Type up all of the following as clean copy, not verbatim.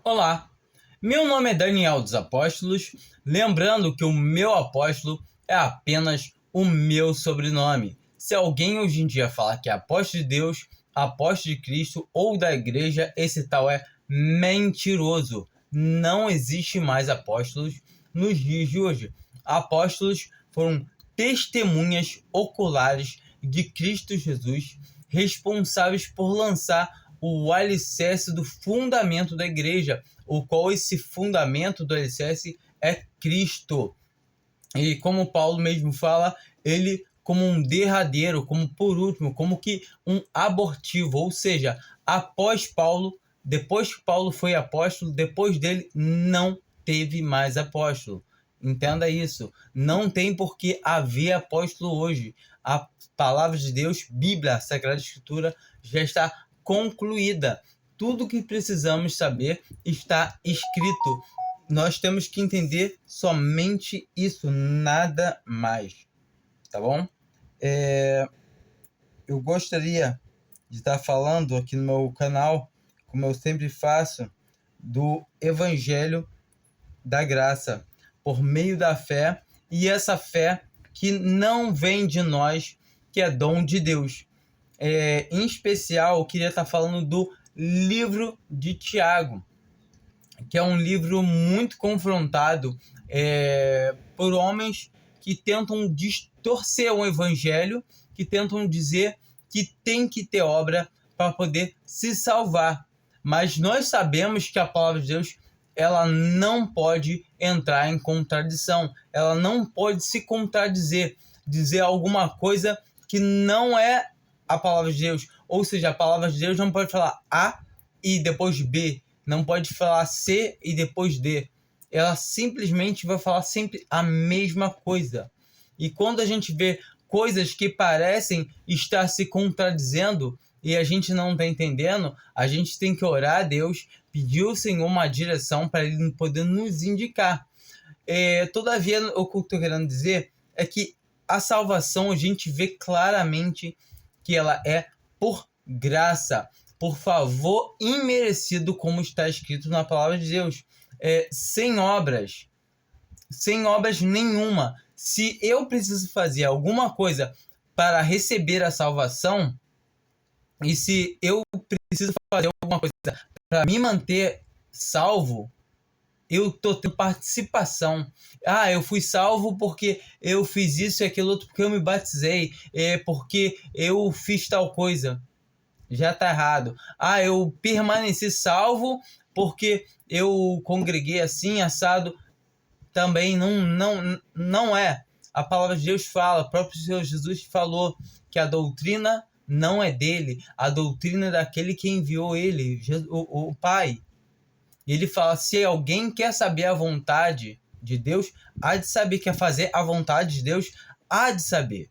Olá, meu nome é Daniel dos Apóstolos, lembrando que o meu apóstolo é apenas o meu sobrenome. Se alguém hoje em dia fala que é apóstolo de Deus, apóstolo de Cristo ou da igreja, esse tal é mentiroso. Não existe mais apóstolos nos dias de hoje. Apóstolos foram testemunhas oculares de Cristo Jesus, responsáveis por lançar o alicerce do fundamento da igreja, o qual esse fundamento do alicerce é Cristo. E como Paulo mesmo fala, ele como um derradeiro, como por último, como que um abortivo, ou seja, após Paulo, depois que Paulo foi apóstolo, depois dele não teve mais apóstolo. Entenda isso. Não tem por que haver apóstolo hoje. A palavra de Deus, Bíblia, a Sagrada Escritura, já está concluída. Tudo o que precisamos saber está escrito. Nós temos que entender somente isso, nada mais. Tá bom? Eu gostaria de estar falando aqui no meu canal, como eu sempre faço, do Evangelho da Graça, por meio da fé, e essa fé que não vem de nós, que é dom de Deus. Em especial, eu queria estar falando do livro de Tiago, que é um livro muito confrontado por homens que tentam distorcer o evangelho, que tentam dizer que tem que ter obra para poder se salvar. Mas nós sabemos que a palavra de Deus ela não pode entrar em contradição, ela não pode se contradizer, dizer alguma coisa que não é a palavra de Deus. Ou seja, a palavra de Deus não pode falar A e depois B, não pode falar C e depois D. Ela simplesmente vai falar sempre a mesma coisa. E quando a gente vê coisas que parecem estar se contradizendo e a gente não está entendendo, a gente tem que orar a Deus, pedir ao Senhor uma direção para Ele poder nos indicar. Todavia, o que eu estou querendo dizer é que a salvação a gente vê claramente que ela é por graça, por favor imerecido, como está escrito na palavra de Deus, sem obras nenhuma. Se eu preciso fazer alguma coisa para receber a salvação, e se eu preciso fazer alguma coisa para me manter salvo, eu estou tendo participação. Eu fui salvo porque eu fiz isso e aquilo outro, porque eu me batizei, porque eu fiz tal coisa. Já está errado. Eu permaneci salvo porque eu congreguei assim, assado. Também não é. A palavra de Deus fala, o próprio Senhor Jesus falou que a doutrina não é dele, a doutrina é daquele que enviou ele, o Pai. E ele fala, se alguém quer saber a vontade de Deus, há de saber, quer fazer a vontade de Deus, há de saber.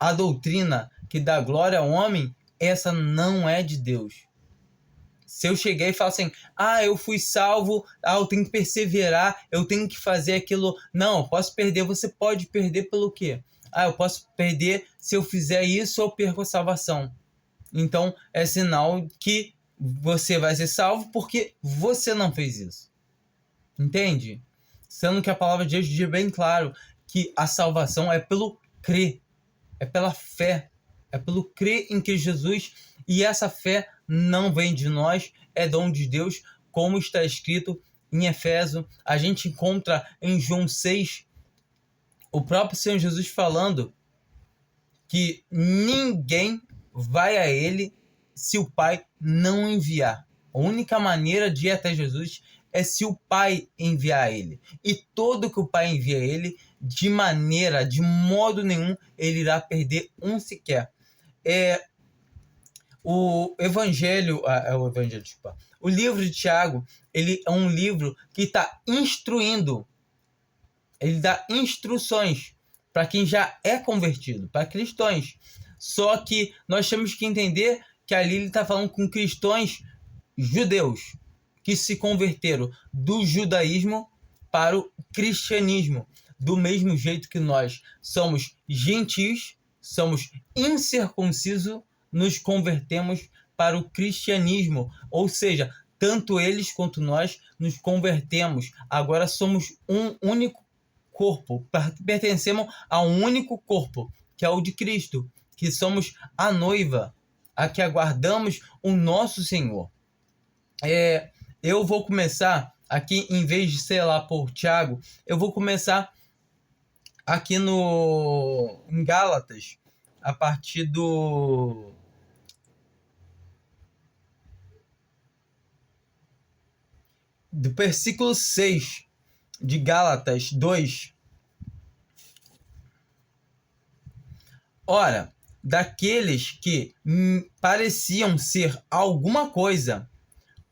A doutrina que dá glória ao homem, essa não é de Deus. Se eu chegar e falar assim, eu fui salvo, eu tenho que perseverar, eu tenho que fazer aquilo. Não, eu posso perder. Você pode perder pelo quê? Eu posso perder se eu fizer isso, eu perco a salvação. Então, é sinal que você vai ser salvo porque você não fez isso. Entende? Sendo que a palavra de Deus diz bem claro que a salvação é pelo crer, é pela fé, é pelo crer em Cristo Jesus, e essa fé não vem de nós, é dom de Deus, como está escrito em Efésio. A gente encontra em João 6 o próprio Senhor Jesus falando que ninguém vai a ele se o Pai não enviar. A única maneira de ir até Jesus é se o Pai enviar ele. E todo que o Pai envia ele, de modo nenhum, ele irá perder um sequer. O livro de Tiago, ele é um livro que está instruindo, ele dá instruções para quem já é convertido, para cristãos. Só que nós temos que entender que ali ele está falando com cristãos judeus que se converteram do judaísmo para o cristianismo. Do mesmo jeito que nós somos gentios, somos incircuncisos, nos convertemos para o cristianismo. Ou seja, tanto eles quanto nós nos convertemos. Agora somos um único corpo, pertencemos a um único corpo, que é o de Cristo, que somos a noiva, a que aguardamos o nosso Senhor. Eu vou começar aqui, em vez de ser lá por Tiago, eu vou começar aqui em Gálatas, a partir do versículo 6 de Gálatas 2. Ora, daqueles que pareciam ser alguma coisa,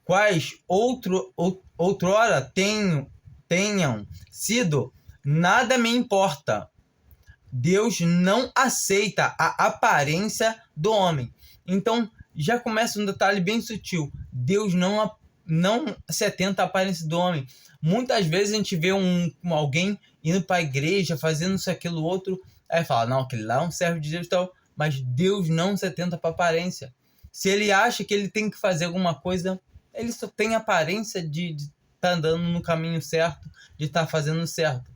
quais outrora tenham sido, nada me importa. Deus não aceita a aparência do homem. Então, já começa um detalhe bem sutil. Deus não se atenta à aparência do homem. Muitas vezes a gente vê alguém indo para a igreja, fazendo isso, aquilo, outro, aí fala, não, aquele lá é um servo de Deus e tal, mas Deus não se atenta para a aparência. Se ele acha que ele tem que fazer alguma coisa, ele só tem a aparência de estar andando no caminho certo, de estar fazendo certo.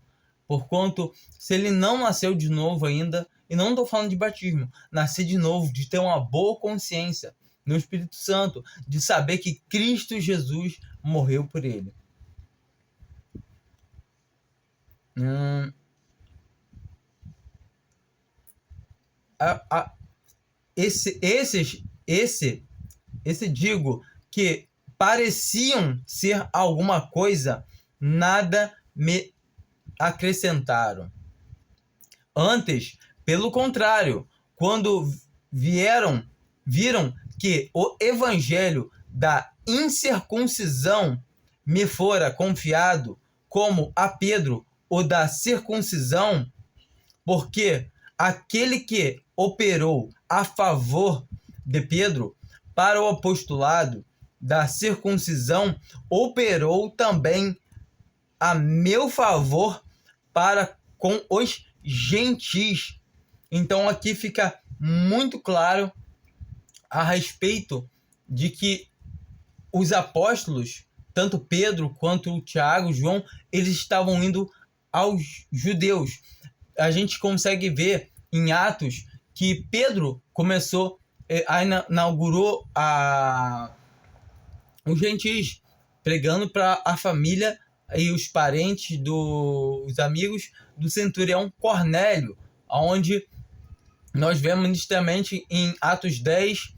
Porquanto, se ele não nasceu de novo ainda, e não estou falando de batismo, nascer de novo, de ter uma boa consciência no Espírito Santo, de saber que Cristo Jesus morreu por ele. Esse digo que pareciam ser alguma coisa, nada me acrescentaram. Antes, pelo contrário, quando viram que o evangelho da incircuncisão me fora confiado, como a Pedro o da circuncisão, porque aquele que operou a favor de Pedro para o apostolado da circuncisão, operou também a meu favor para com os gentis. Então aqui fica muito claro a respeito de que os apóstolos, tanto Pedro quanto Tiago, João, eles estavam indo aos judeus. A gente consegue ver em Atos que Pedro inaugurou os gentis, pregando para a família e os parentes os amigos do centurião Cornélio, onde nós vemos nitidamente em Atos 10,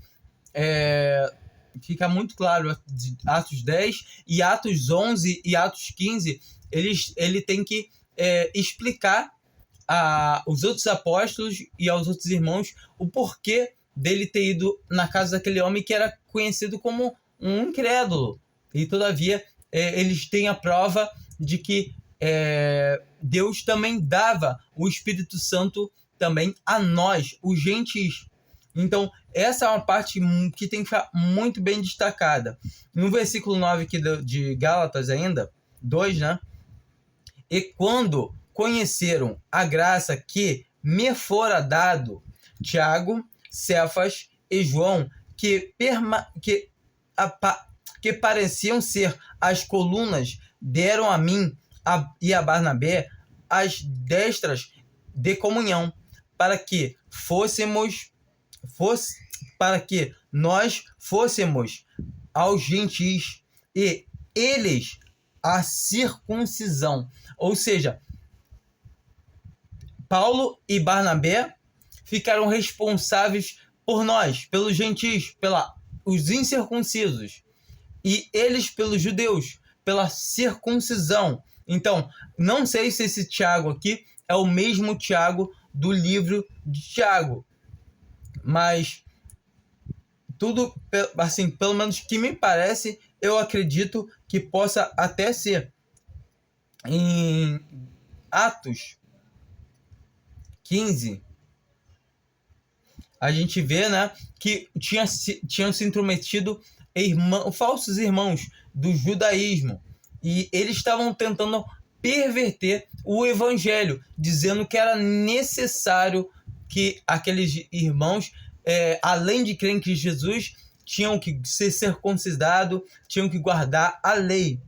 fica muito claro, Atos 10 e Atos 11 e Atos 15, ele tem que explicar aos outros apóstolos e aos outros irmãos o porquê dele ter ido na casa daquele homem que era conhecido como um incrédulo. E todavia eles têm a prova de que Deus também dava o Espírito Santo também a nós, os gentis. Então, essa é uma parte que tem que ficar muito bem destacada. No versículo 9 aqui de Gálatas ainda, 2, né? E quando conheceram a graça que me fora dado, Tiago, Cefas e João, que pareciam ser as colunas, deram a mim e a Barnabé as destras de comunhão, para que nós fôssemos aos gentis e eles a circuncisão. Ou seja, Paulo e Barnabé ficaram responsáveis por nós, pelos gentis, os incircuncisos, e eles pelos judeus, pela circuncisão. Então, não sei se esse Tiago aqui é o mesmo Tiago do livro de Tiago, mas tudo, assim, pelo menos que me parece, eu acredito que possa até ser. Em Atos 15, a gente vê, né, que tinham se intrometido falsos irmãos do judaísmo, e eles estavam tentando perverter o evangelho, dizendo que era necessário que aqueles irmãos, além de crer em Cristo Jesus, tinham que ser circuncidados, tinham que guardar a lei.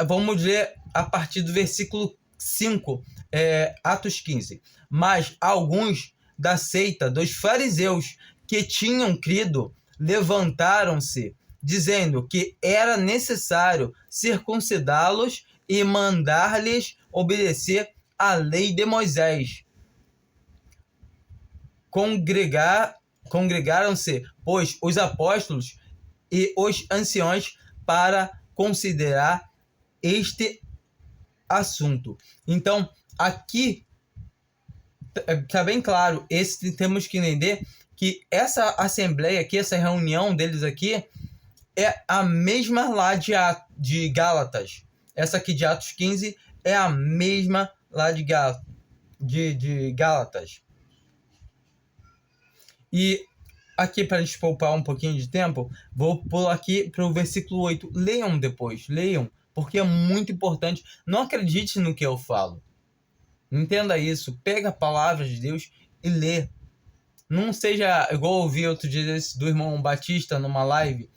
Vamos ler a partir do versículo 5, Atos 15. Mas alguns da seita dos fariseus que tinham crido levantaram-se, dizendo que era necessário circuncidá-los e mandar-lhes obedecer à lei de Moisés. Congregaram-se, pois, os apóstolos e os anciões para considerar este assunto. Então, aqui está bem claro, temos que entender que essa assembleia aqui, essa reunião deles aqui, é a mesma lá de Gálatas. Essa aqui de Atos 15 é a mesma lá de Gálatas. E aqui, para a gente poupar um pouquinho de tempo, vou pular aqui para o versículo 8. Leiam depois, leiam, porque é muito importante. Não acredite no que eu falo. Entenda isso. Pega a palavra de Deus e lê. Não seja, igual eu ouvi outro dia do irmão Batista numa live,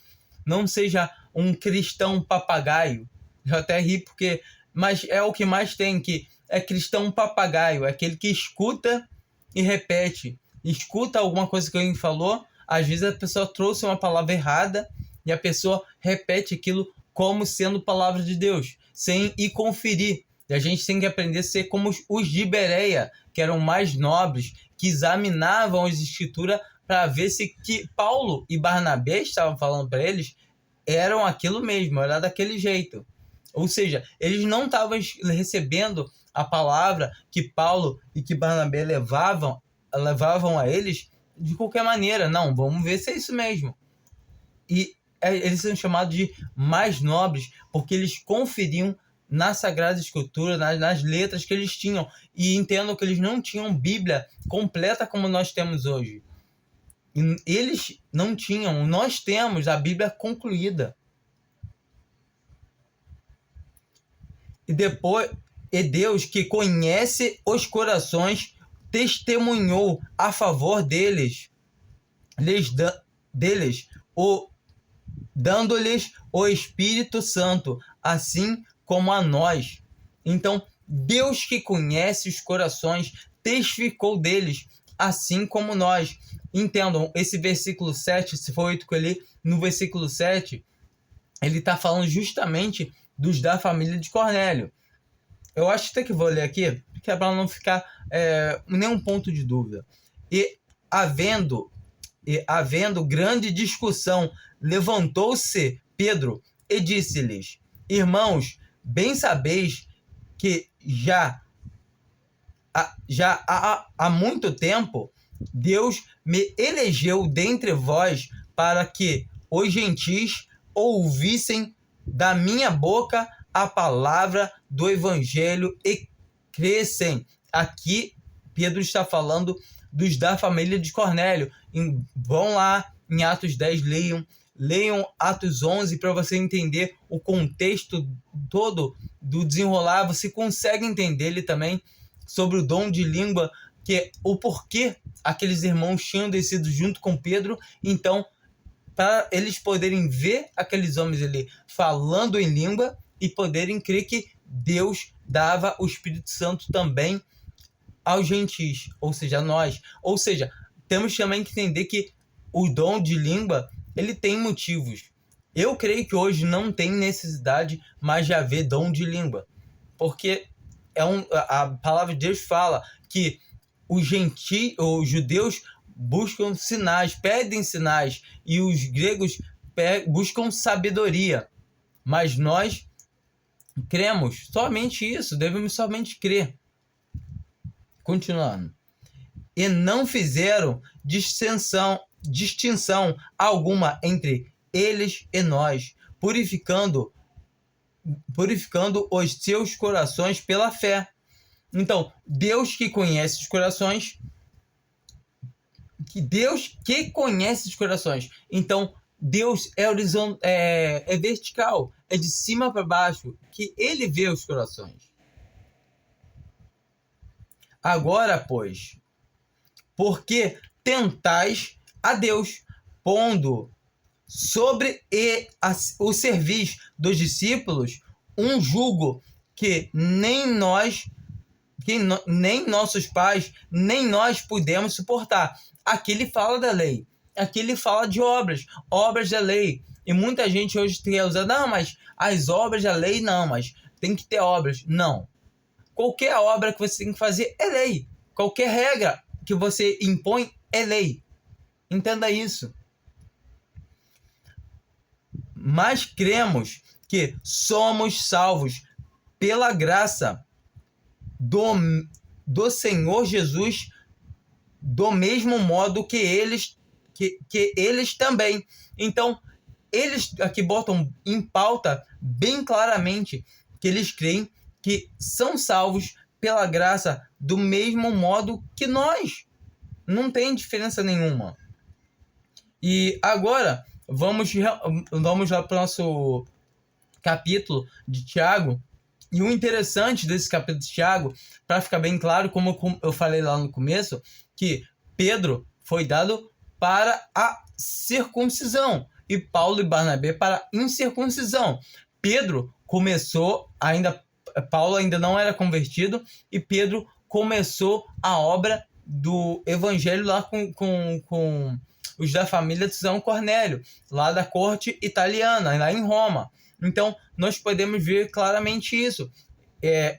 não seja um cristão papagaio. Eu até ri porque... Mas é o que mais tem, que é cristão papagaio. É aquele que escuta e repete. Escuta alguma coisa que alguém falou, às vezes a pessoa trouxe uma palavra errada e a pessoa repete aquilo como sendo palavra de Deus, sem ir conferir. E a gente tem que aprender a ser como os de Bereia, que eram mais nobres, que examinavam as escrituras para ver se que Paulo e Barnabé estavam falando para eles eram aquilo mesmo, era daquele jeito. Ou seja, eles não estavam recebendo a palavra que Paulo e que Barnabé levavam a eles de qualquer maneira. Não, vamos ver se é isso mesmo. E eles são chamados de mais nobres porque eles conferiam na Sagrada Escritura, nas letras que eles tinham. E entendam que eles não tinham Bíblia completa como nós temos hoje. Eles não tinham, nós temos a Bíblia concluída. E Deus, que conhece os corações, testemunhou a favor deles, dando-lhes o Espírito Santo, assim como a nós. Então, Deus, que conhece os corações, testificou deles, assim como nós. Entendam, esse versículo 7, se for 8 que eu li, no versículo 7, ele está falando justamente dos da família de Cornélio. Eu acho até que vou ler aqui, que é para não ficar nenhum ponto de dúvida. E havendo grande discussão, levantou-se Pedro e disse-lhes: Irmãos, bem sabeis que já há muito tempo Deus me elegeu dentre vós para que os gentis ouvissem da minha boca a palavra do evangelho e crescem. Aqui Pedro está falando dos da família de Cornélio. Vão lá em Atos 10, leiam Atos 11 para você entender o contexto todo do desenrolar. Você consegue entender ele também sobre o dom de língua, que é o porquê aqueles irmãos tinham descido junto com Pedro. Então, para eles poderem ver aqueles homens ali falando em língua e poderem crer que Deus dava o Espírito Santo também aos gentis, ou seja, a nós. Ou seja, temos também que entender que o dom de língua, ele tem motivos. Eu creio que hoje não tem necessidade mais de haver dom de língua, porque a palavra de Deus fala que os judeus buscam sinais, pedem sinais, e os gregos buscam sabedoria. Mas nós cremos somente isso, devemos somente crer. Continuando. E não fizeram distinção alguma entre eles e nós, purificando os seus corações pela fé. Então, Deus que conhece os corações, Então, Deus é vertical, é de cima para baixo, que ele vê os corações. Agora, pois, porque tentais a Deus, pondo sobre o serviço dos discípulos um jugo que nem nossos pais, nem nós pudemos suportar. Aqui ele fala da lei. Aqui ele fala de obras da lei. E muita gente hoje tem usado, não, mas as obras da lei não, mas tem que ter obras. Não. Qualquer obra que você tem que fazer é lei. Qualquer regra que você impõe é lei. Entenda isso. Mas cremos que somos salvos pela graça do Senhor Jesus, do mesmo modo que eles também. Então, eles aqui botam em pauta bem claramente que eles creem que são salvos pela graça do mesmo modo que nós. Não tem diferença nenhuma. E agora, vamos lá para o nosso capítulo de Tiago. E o interessante desse capítulo de Tiago, para ficar bem claro, como eu falei lá no começo, que Pedro foi dado para a circuncisão e Paulo e Barnabé para a incircuncisão. Paulo ainda não era convertido e Pedro começou a obra do evangelho lá com os da família de São Cornélio, lá da corte italiana, lá em Roma. Então, nós podemos ver claramente isso.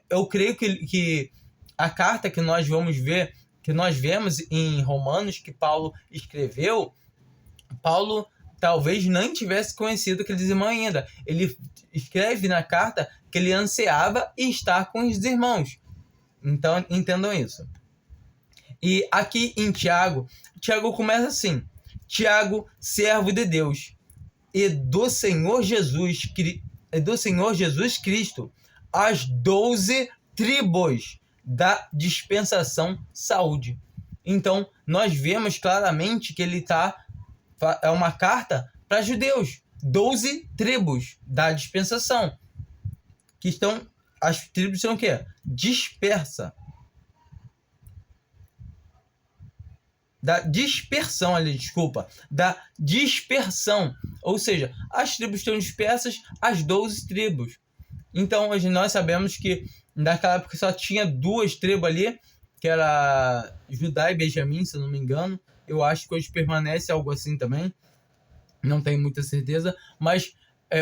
Eu creio que a carta que nós vemos em Romanos, que Paulo escreveu, Paulo talvez nem tivesse conhecido aqueles irmãos ainda. Ele escreve na carta que ele ansiava estar com os irmãos. Então, entendam isso. E aqui em Tiago começa assim: Tiago, servo de Deus e do Senhor Jesus Cristo, as 12 tribos da dispensação saúde. Então, nós vemos claramente que é uma carta para judeus, 12 tribos da dispensação, que estão, as tribos são o quê? Dispersa. Da dispersão, ou seja, as tribos estão dispersas, as 12 tribos. Então, hoje nós sabemos que naquela época só tinha 2 tribos ali, que era Judá e Benjamim, se eu não me engano. Eu acho que hoje permanece algo assim também, não tenho muita certeza, mas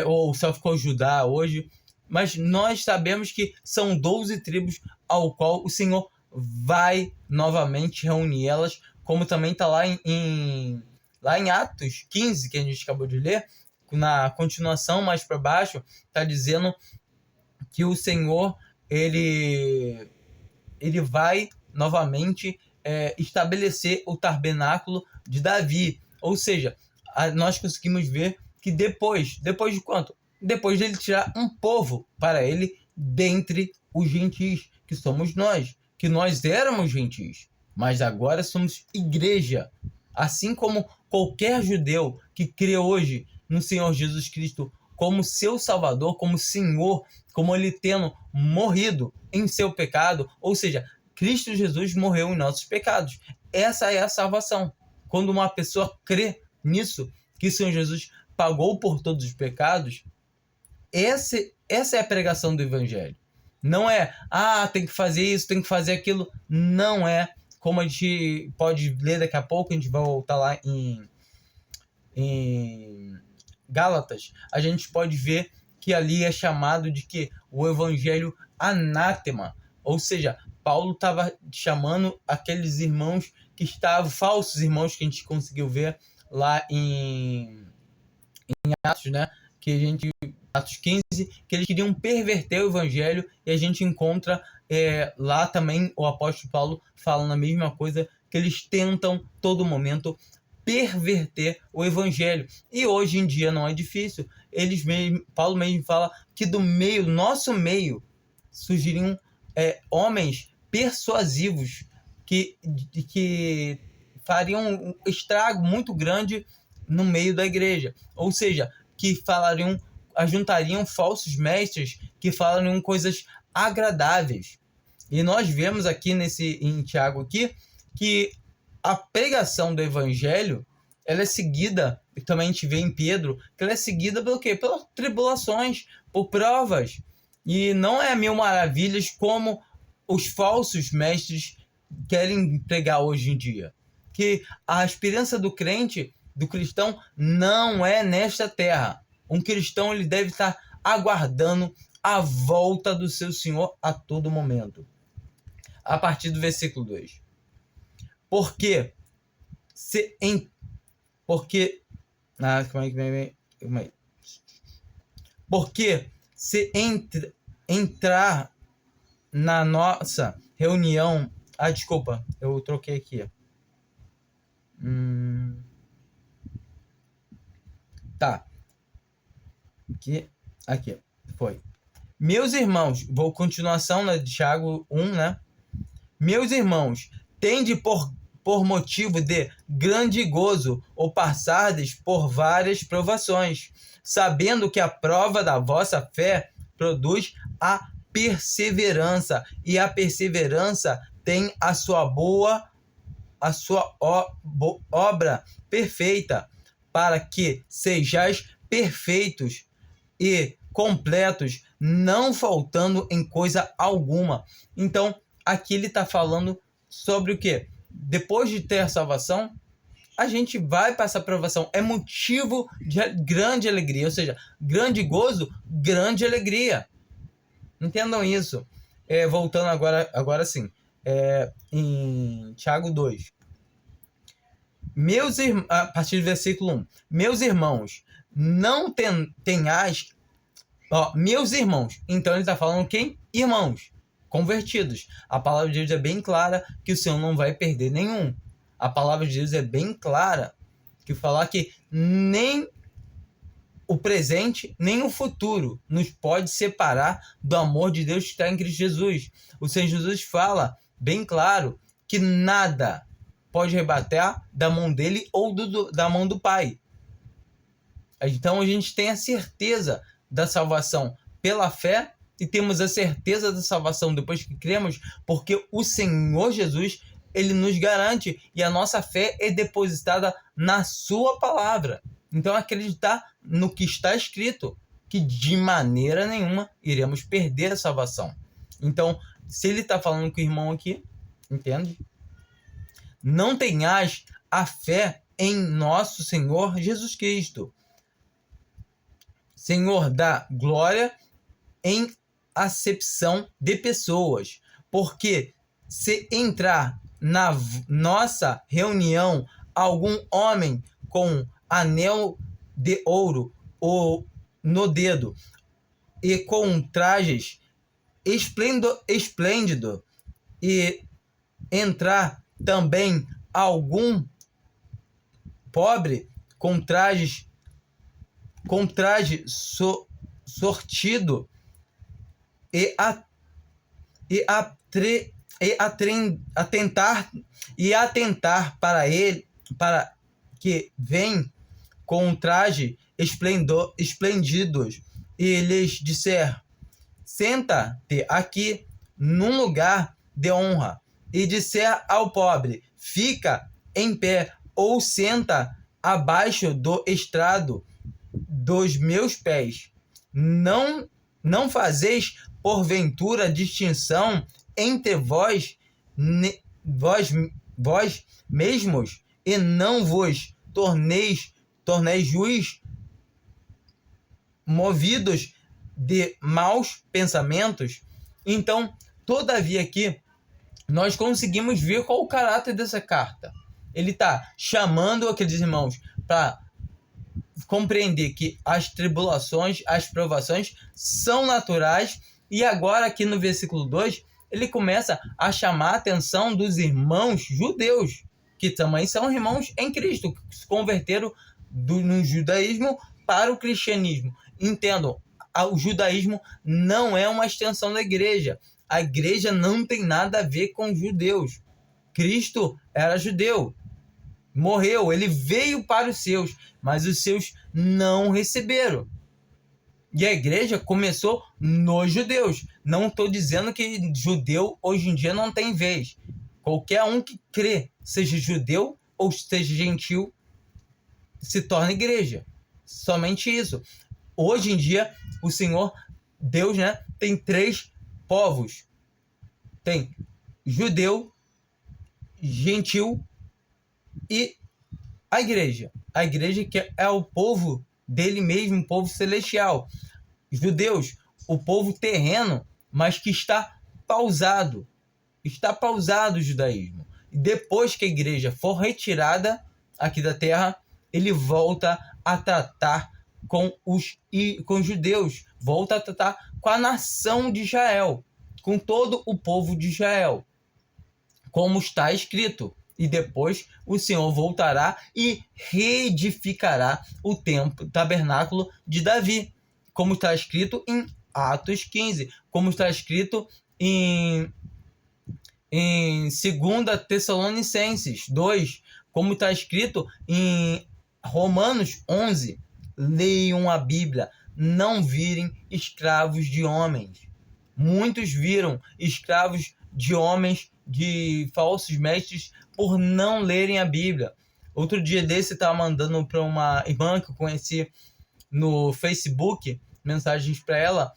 ou só ficou Judá hoje. Mas nós sabemos que são 12 tribos ao qual o Senhor vai novamente reunir elas, como também está lá em Atos 15, que a gente acabou de ler, na continuação mais para baixo, está dizendo que o Senhor ele vai novamente estabelecer o tabernáculo de Davi. Ou seja, nós conseguimos ver que depois de quanto? Depois dele tirar um povo para ele dentre os gentios, que somos nós, que nós éramos gentios, mas agora somos igreja. Assim como qualquer judeu que crê hoje no Senhor Jesus Cristo como seu Salvador, como Senhor, como ele tendo morrido em seu pecado, ou seja, Cristo Jesus morreu em nossos pecados. Essa é a salvação. Quando uma pessoa crê nisso, que o Senhor Jesus pagou por todos os pecados, essa é a pregação do Evangelho. Não é, tem que fazer isso, tem que fazer aquilo. Não é, como a gente pode ler daqui a pouco, a gente vai voltar lá em Gálatas, a gente pode ver que ali é chamado de que o Evangelho anátema. Ou seja, Paulo estava chamando aqueles irmãos que estavam, falsos irmãos que a gente conseguiu ver lá em Atos, né? Atos 15, que eles queriam perverter o Evangelho, e a gente encontra lá também o apóstolo Paulo falando a mesma coisa, que eles tentam todo momento perverter o Evangelho. E hoje em dia não é difícil. Paulo mesmo fala que do nosso meio, surgiriam homens persuasivos que fariam um estrago muito grande no meio da igreja. Ou seja, que ajuntariam falsos mestres que falariam coisas agradáveis. E nós vemos aqui em Tiago aqui, que a pregação do Evangelho ela é seguida, também a gente vê em Pedro, que ela é seguida pelo quê? Pelas tribulações, por provas. E não é mil maravilhas como os falsos mestres querem pregar hoje em dia. Que a esperança do crente, do cristão, não é nesta terra. Um cristão, ele deve estar aguardando a volta do seu Senhor a todo momento. A partir do versículo 2. Porque se entrar na nossa reunião... desculpa, eu troquei aqui. Tá. Aqui, foi. Meus irmãos, vou continuação, né, de Tiago 1, né? Meus irmãos, tende por motivo de grande gozo ou passardes por várias provações, sabendo que a prova da vossa fé produz a perseverança, e a perseverança tem a sua obra perfeita, para que sejais perfeitos e completos, não faltando em coisa alguma. Então, aqui ele está falando sobre o quê? Depois de ter a salvação, a gente vai para essa provação. É motivo de grande alegria, ou seja, grande gozo, grande alegria. Entendam isso. Voltando agora sim, em Tiago 2. A partir do versículo 1. Meus irmãos, não tenhais... meus irmãos. Então ele está falando quem? Irmãos convertidos. A palavra de Deus é bem clara que o Senhor não vai perder nenhum. A palavra de Deus é bem clara que falar que nem o presente, nem o futuro nos pode separar do amor de Deus que está em Cristo Jesus. O Senhor Jesus fala bem claro que nada pode rebater da mão dele ou da mão do Pai. Então a gente tem a certeza da salvação pela fé, e temos a certeza da salvação depois que cremos, porque o Senhor Jesus, ele nos garante, e a nossa fé é depositada na sua palavra. Então acreditar no que está escrito, que de maneira nenhuma iremos perder a salvação. Então, se ele está falando com o irmão aqui, entende? Não tenhas a fé em nosso Senhor Jesus Cristo, Senhor da glória, em acepção de pessoas. Porque se entrar na nossa reunião algum homem com anel de ouro ou no dedo e com trajes esplêndido, e entrar também algum pobre com traje sortido e atentar para ele, para que vem com traje esplêndidos, e lhes disser: senta-te aqui num lugar de honra, e disser ao pobre: fica em pé, ou senta abaixo do estrado dos meus pés. Não fazeis porventura distinção entre vós mesmos, e não vos torneis juiz, movidos de maus pensamentos? Então, todavia, aqui nós conseguimos ver qual o caráter dessa carta. Ele está chamando aqueles irmãos para compreender que as tribulações, as provações são naturais. E agora aqui no versículo 2, ele começa a chamar a atenção dos irmãos judeus, que também são irmãos em Cristo, que se converteram no judaísmo para o cristianismo. Entendam, o judaísmo não é uma extensão da igreja. A igreja não tem nada a ver com judeus. Cristo era judeu, morreu, ele veio para os seus, mas os seus não receberam. E a igreja começou nos judeus. Não estou dizendo que judeu hoje em dia não tem vez. Qualquer um que crê, seja judeu ou seja gentil, se torna igreja. Somente isso. Hoje em dia, o Senhor, Deus, né, tem 3 povos. Tem judeu, gentil e a igreja. A igreja que é o povo dele mesmo, o povo celestial. Judeus, o povo terreno, mas que está pausado. Está pausado o judaísmo. E depois que a igreja for retirada aqui da terra, ele volta a tratar com os judeus, volta a tratar com a nação de Israel, com todo o povo de Israel, como está escrito. E depois o Senhor voltará e reedificará o templo, o tabernáculo de Davi, como está escrito em Atos 15, como está escrito em 2 Tessalonicenses 2, como está escrito em Romanos 11. Leiam a Bíblia, não virem escravos de homens. Muitos viram escravos de homens, de falsos mestres, por não lerem a Bíblia. Outro dia desse, eu estava mandando para uma irmã que eu conheci no Facebook, mensagens para ela,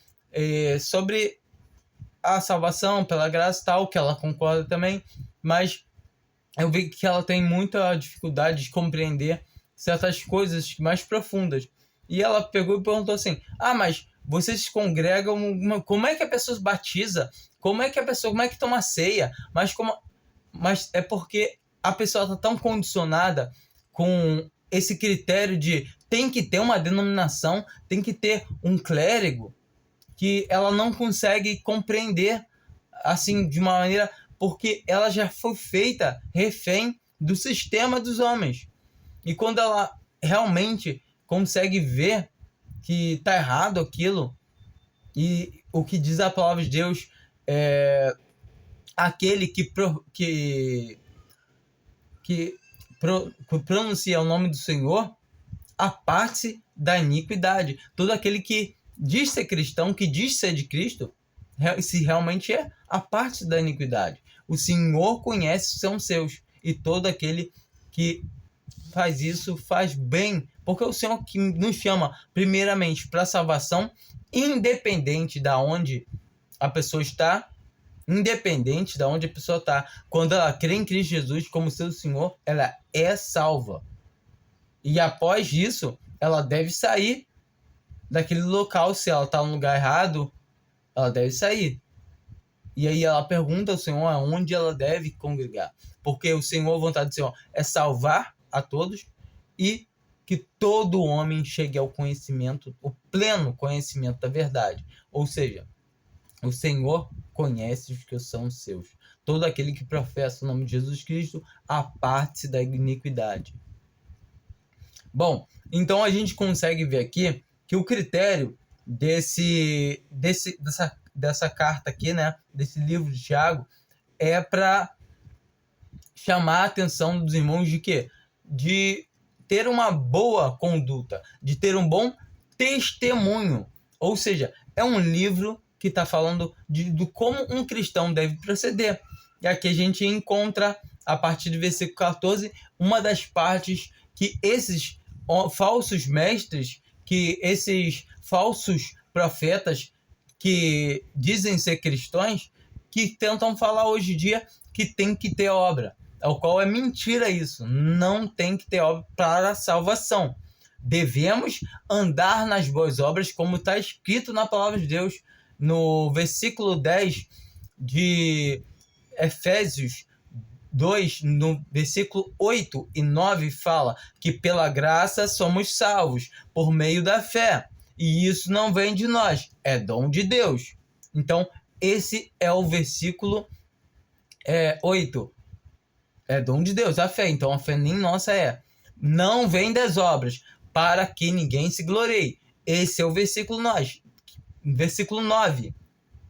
sobre a salvação pela graça e tal, que ela concorda também, mas eu vi que ela tem muita dificuldade de compreender certas coisas mais profundas. E ela pegou e perguntou assim: mas vocês se congregam, como é que a pessoa se batiza? Como é que toma ceia? Mas é porque a pessoa está tão condicionada com esse critério de tem que ter uma denominação, tem que ter um clérigo, que ela não consegue compreender assim de uma maneira, porque ela já foi feita refém do sistema dos homens. E quando ela realmente consegue ver que está errado aquilo, e o que diz a palavra de Deus é aquele que pronuncia o nome do Senhor, aparte-se da iniquidade. Todo aquele que diz ser cristão, que diz ser de Cristo, se realmente é, aparte-se da iniquidade. O Senhor conhece, são seus, e todo aquele que faz isso faz bem, porque é o Senhor que nos chama primeiramente para a salvação, independente da onde a pessoa está, quando ela crê em Cristo Jesus como seu Senhor, ela é salva. E após isso, ela deve sair daquele local. Se ela está no lugar errado, ela deve sair. E aí ela pergunta ao Senhor aonde ela deve congregar. Porque o Senhor, a vontade do Senhor é salvar a todos e que todo homem chegue ao conhecimento, o pleno conhecimento da verdade. Ou seja, o Senhor conhece os que são seus. Todo aquele que professa o nome de Jesus Cristo, aparte-se da iniquidade. Bom, então a gente consegue ver aqui que o critério dessa carta aqui, né, desse livro de Tiago, é para chamar a atenção dos irmãos de quê? De ter uma boa conduta, de ter um bom testemunho. Ou seja, é um livro que está falando de como um cristão deve proceder. E aqui a gente encontra, a partir do versículo 14, uma das partes que esses falsos mestres, que esses falsos profetas que dizem ser cristãos, que tentam falar hoje em dia que tem que ter obra, o qual é mentira isso. Não tem que ter obra para a salvação. Devemos andar nas boas obras, como está escrito na palavra de Deus, no versículo 10 de Efésios 2, no versículo 8 e 9, fala que pela graça somos salvos por meio da fé. E isso não vem de nós, é dom de Deus. Então, esse é o versículo 8. É dom de Deus, a fé. Então, a fé nem nossa é. Não vem das obras, para que ninguém se glorie. Esse é o versículo 9.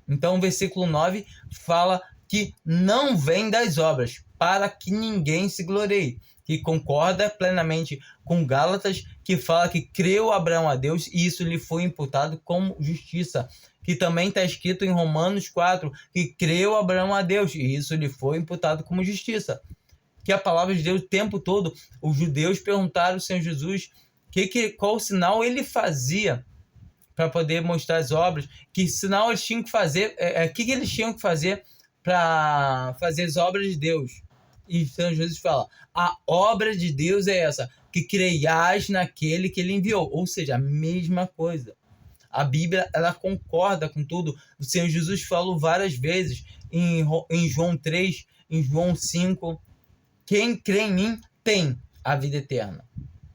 Então, o versículo 9 fala que não vem das obras, para que ninguém se glorie. Que concorda plenamente com Gálatas, que fala que creu Abraão a Deus e isso lhe foi imputado como justiça. Que também está escrito em Romanos 4, que creu Abraão a Deus e isso lhe foi imputado como justiça. que a palavra de Deus o tempo todo, os judeus perguntaram ao Senhor Jesus qual sinal ele fazia para poder mostrar as obras, que sinal eles tinham que fazer, que eles tinham que fazer para fazer as obras de Deus. E Senhor Jesus fala, a obra de Deus é essa, que creias naquele que ele enviou. Ou seja, a mesma coisa. A Bíblia, ela concorda com tudo. O Senhor Jesus falou várias vezes em João 3, em João 5, quem crê em mim tem a vida eterna.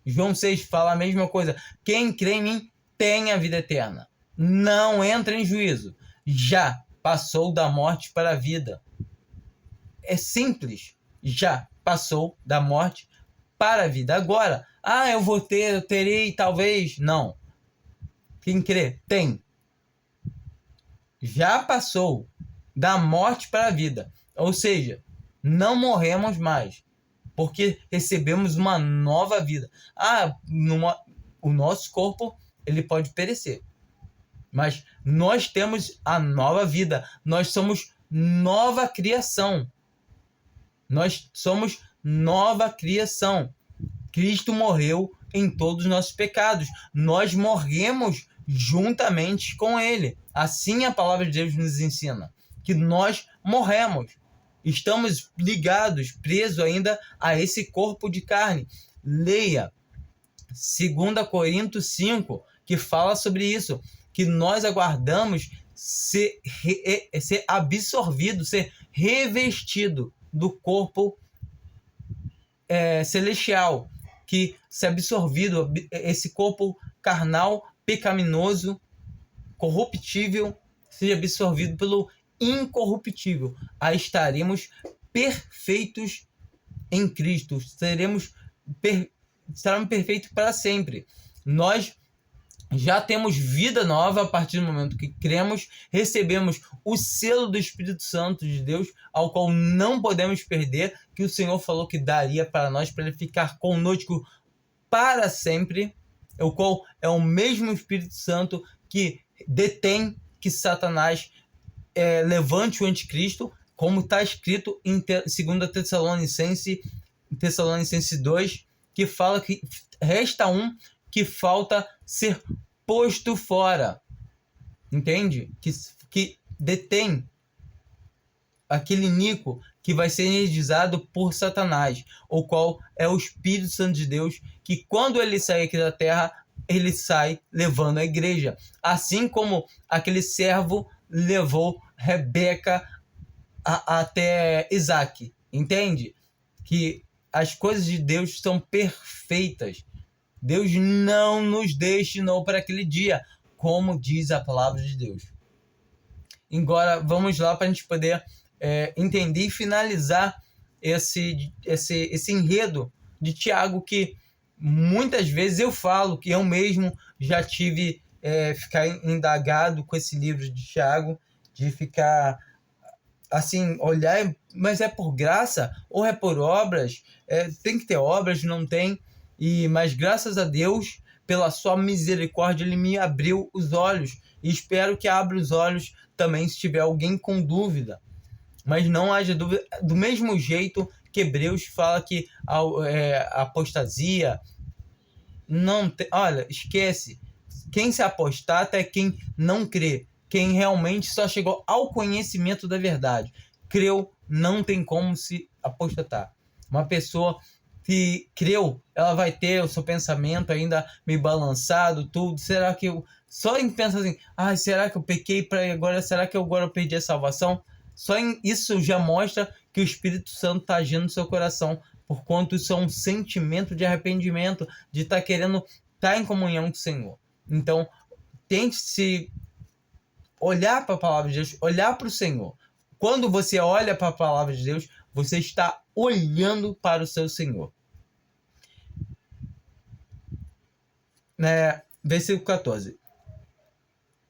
João 6 fala a mesma coisa. Quem crê em mim tem a vida eterna. Não entra em juízo. Já passou da morte para a vida. É simples. Já passou da morte para a vida. Agora, eu terei, talvez. Não. Quem crê, tem. Já passou da morte para a vida. Ou seja, não morremos mais, porque recebemos uma nova vida. O nosso corpo, ele pode perecer, mas nós temos a nova vida. Nós somos nova criação. Nós somos nova criação. Cristo morreu em todos os nossos pecados. Nós morremos juntamente com ele. Assim a palavra de Deus nos ensina, que nós morremos. Estamos ligados, presos ainda a esse corpo de carne. Leia 2 Coríntios 5, que fala sobre isso, que nós aguardamos ser absorvido, ser revestido do corpo celestial, que se absorvido, esse corpo carnal, pecaminoso, corruptível, seja absorvido pelo incorruptível. Aí estaremos perfeitos em Cristo, seremos perfeitos para sempre. Nós já temos vida nova a partir do momento que cremos, recebemos o selo do Espírito Santo de Deus, ao qual não podemos perder, que o Senhor falou que daria para nós, para ele ficar conosco para sempre, o qual é o mesmo Espírito Santo que detém que Satanás levante o anticristo, como está escrito em 2 Tessalonicenses 2, que fala que resta um que falta ser posto fora. Entende? Que detém aquele iníquo que vai ser energizado por Satanás, o qual é o Espírito Santo de Deus, que quando ele sai aqui da terra, ele sai levando a igreja. Assim como aquele servo levou Rebeca até Isaac. Entende? Que as coisas de Deus são perfeitas. Deus não nos destinou para aquele dia, como diz a palavra de Deus. Agora, vamos lá para a gente poder entender e finalizar esse enredo de Tiago, que muitas vezes eu falo que eu mesmo já tive ficar indagado com esse livro de Tiago, de ficar assim, olhar, mas é por graça ou é por obras? Tem que ter obras, não tem? Mas graças a Deus, pela sua misericórdia, ele me abriu os olhos. E espero que abra os olhos também se tiver alguém com dúvida. Mas não haja dúvida. Do mesmo jeito que Hebreus fala que a apostasia não tem... Olha, esquece. Quem se apostata é quem não crê. Quem realmente só chegou ao conhecimento da verdade. Creu, não tem como se apostatar. Uma pessoa que creu, ela vai ter o seu pensamento ainda meio balançado, tudo. Será que eu... Só em pensar assim, será que eu pequei para agora? Será que eu agora perdi a salvação? Só em isso já mostra que o Espírito Santo está agindo no seu coração, por quanto isso é um sentimento de arrependimento, de estar querendo estar em comunhão com o Senhor. Então, tente se olhar para a palavra de Deus, olhar para o Senhor. Quando você olha para a palavra de Deus, você está olhando para o seu Senhor. Versículo 14.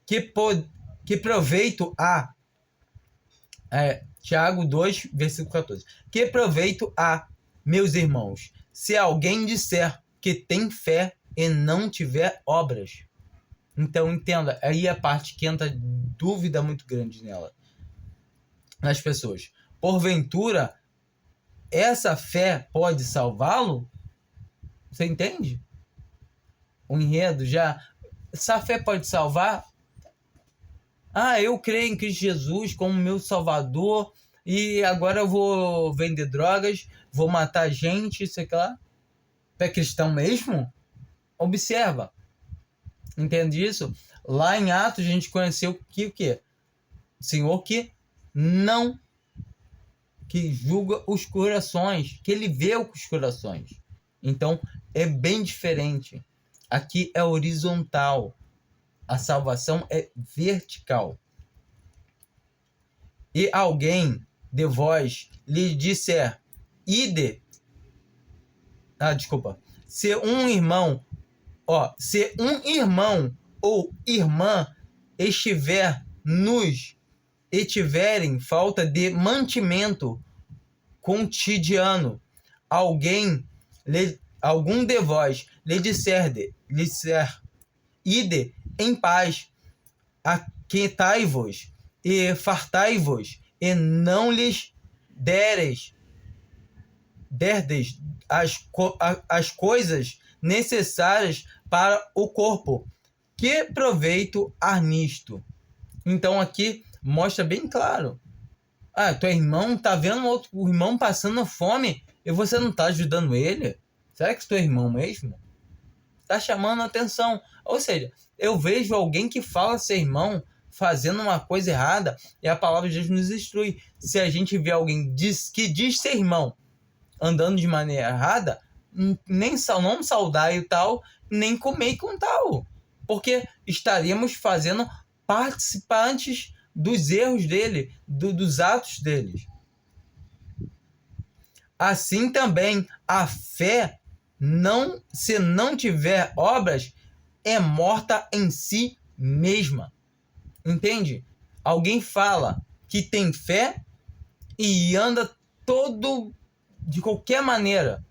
Que proveito há... Tiago 2, versículo 14. Que proveito há, meus irmãos, se alguém disser que tem fé e não tiver obras? Então, entenda, aí a parte que entra dúvida muito grande nas pessoas. Porventura, essa fé pode salvá-lo? Você entende? O enredo já. Essa fé pode salvar? Ah, eu creio em Cristo Jesus como meu Salvador e agora eu vou vender drogas, vou matar gente, isso aqui lá. É cristão mesmo? Observa. Entende isso? Lá em Atos a gente conheceu que o quê? O Senhor que não, que julga os corações, que ele vê os corações. Então é bem diferente. Aqui é horizontal. A salvação é vertical. E alguém de vós lhe disser, ide. Desculpa. Se um irmão ou irmã estiver e tiverem falta de mantimento cotidiano, algum de vós lhe disser, ide em paz, aquietai-vos e fartai-vos, e não lhes derdes as coisas necessárias para o corpo. Que proveito há nisto? Então aqui mostra bem claro. Teu irmão tá vendo o irmão passando fome e você não tá ajudando ele? Será que é teu irmão mesmo? Tá chamando a atenção. Ou seja, eu vejo alguém que fala ser irmão fazendo uma coisa errada e a palavra de Deus nos instrui. Se a gente vê alguém que diz ser irmão andando de maneira errada, não saudar e tal, nem comer com tal. Porque estaríamos fazendo participantes dos erros dele, dos atos deles. Assim também a fé, se não tiver obras, é morta em si mesma. Entende? Alguém fala que tem fé e anda todo de qualquer maneira.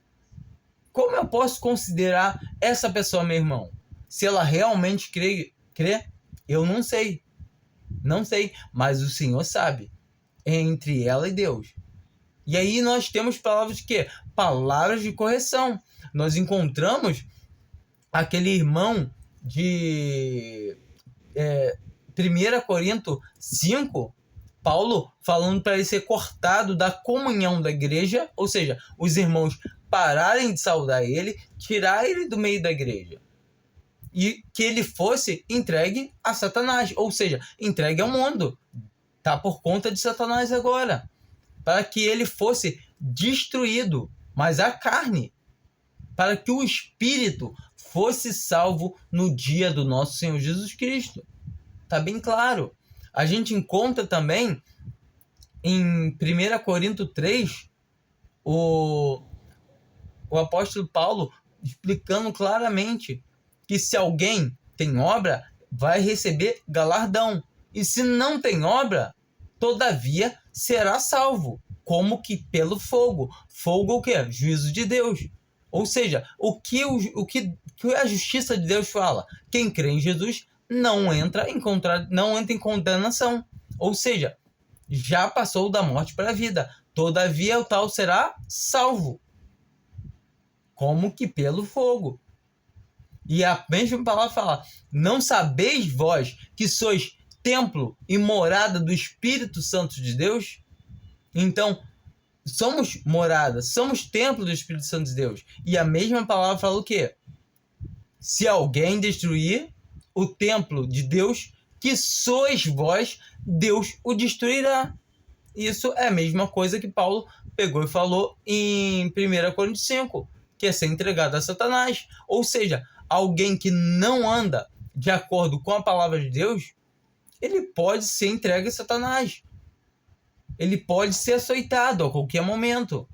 Como eu posso considerar essa pessoa meu irmão? Se ela realmente crê, eu não sei. Não sei, mas o Senhor sabe. É entre ela e Deus. E aí nós temos palavras de quê? Palavras de correção. Nós encontramos aquele irmão de 1 Coríntios 5, Paulo falando para ele ser cortado da comunhão da igreja, ou seja, os irmãos pararem de saudar ele, tirar ele do meio da igreja. E que ele fosse entregue a Satanás, ou seja, entregue ao mundo. Está por conta de Satanás agora. Para que ele fosse destruído, mas a carne, para que o espírito fosse salvo no dia do nosso Senhor Jesus Cristo. Está bem claro. A gente encontra também em 1 Coríntios 3 o apóstolo Paulo explicando claramente que se alguém tem obra, vai receber galardão. E se não tem obra, todavia será salvo, como que pelo fogo. Fogo o quê? Juízo de Deus. Ou seja, o que a justiça de Deus fala? Quem crê em Jesus não entra em condenação. Ou seja, já passou da morte para a vida. Todavia o tal será salvo, como que pelo fogo. E a mesma palavra fala, não sabeis vós que sois templo e morada do Espírito Santo de Deus? Então, somos morada, somos templo do Espírito Santo de Deus. E a mesma palavra fala o quê? Se alguém destruir o templo de Deus, que sois vós, Deus o destruirá. Isso é a mesma coisa que Paulo pegou e falou em 1 Coríntios 5, que é ser entregado a Satanás. Ou seja, alguém que não anda de acordo com a palavra de Deus, ele pode ser entregue a Satanás. Ele pode ser açoitado a qualquer momento.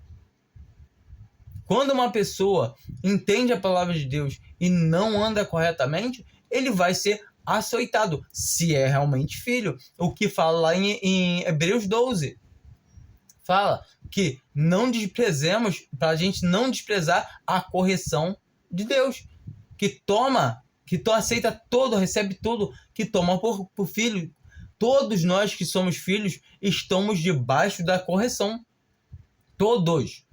Quando uma pessoa entende a palavra de Deus e não anda corretamente, ele vai ser açoitado, se é realmente filho. O que fala lá em Hebreus 12. Fala que não desprezemos, para a gente não desprezar a correção de Deus. Que aceita todo, recebe tudo, que toma por filho. Todos nós que somos filhos estamos debaixo da correção. Todos.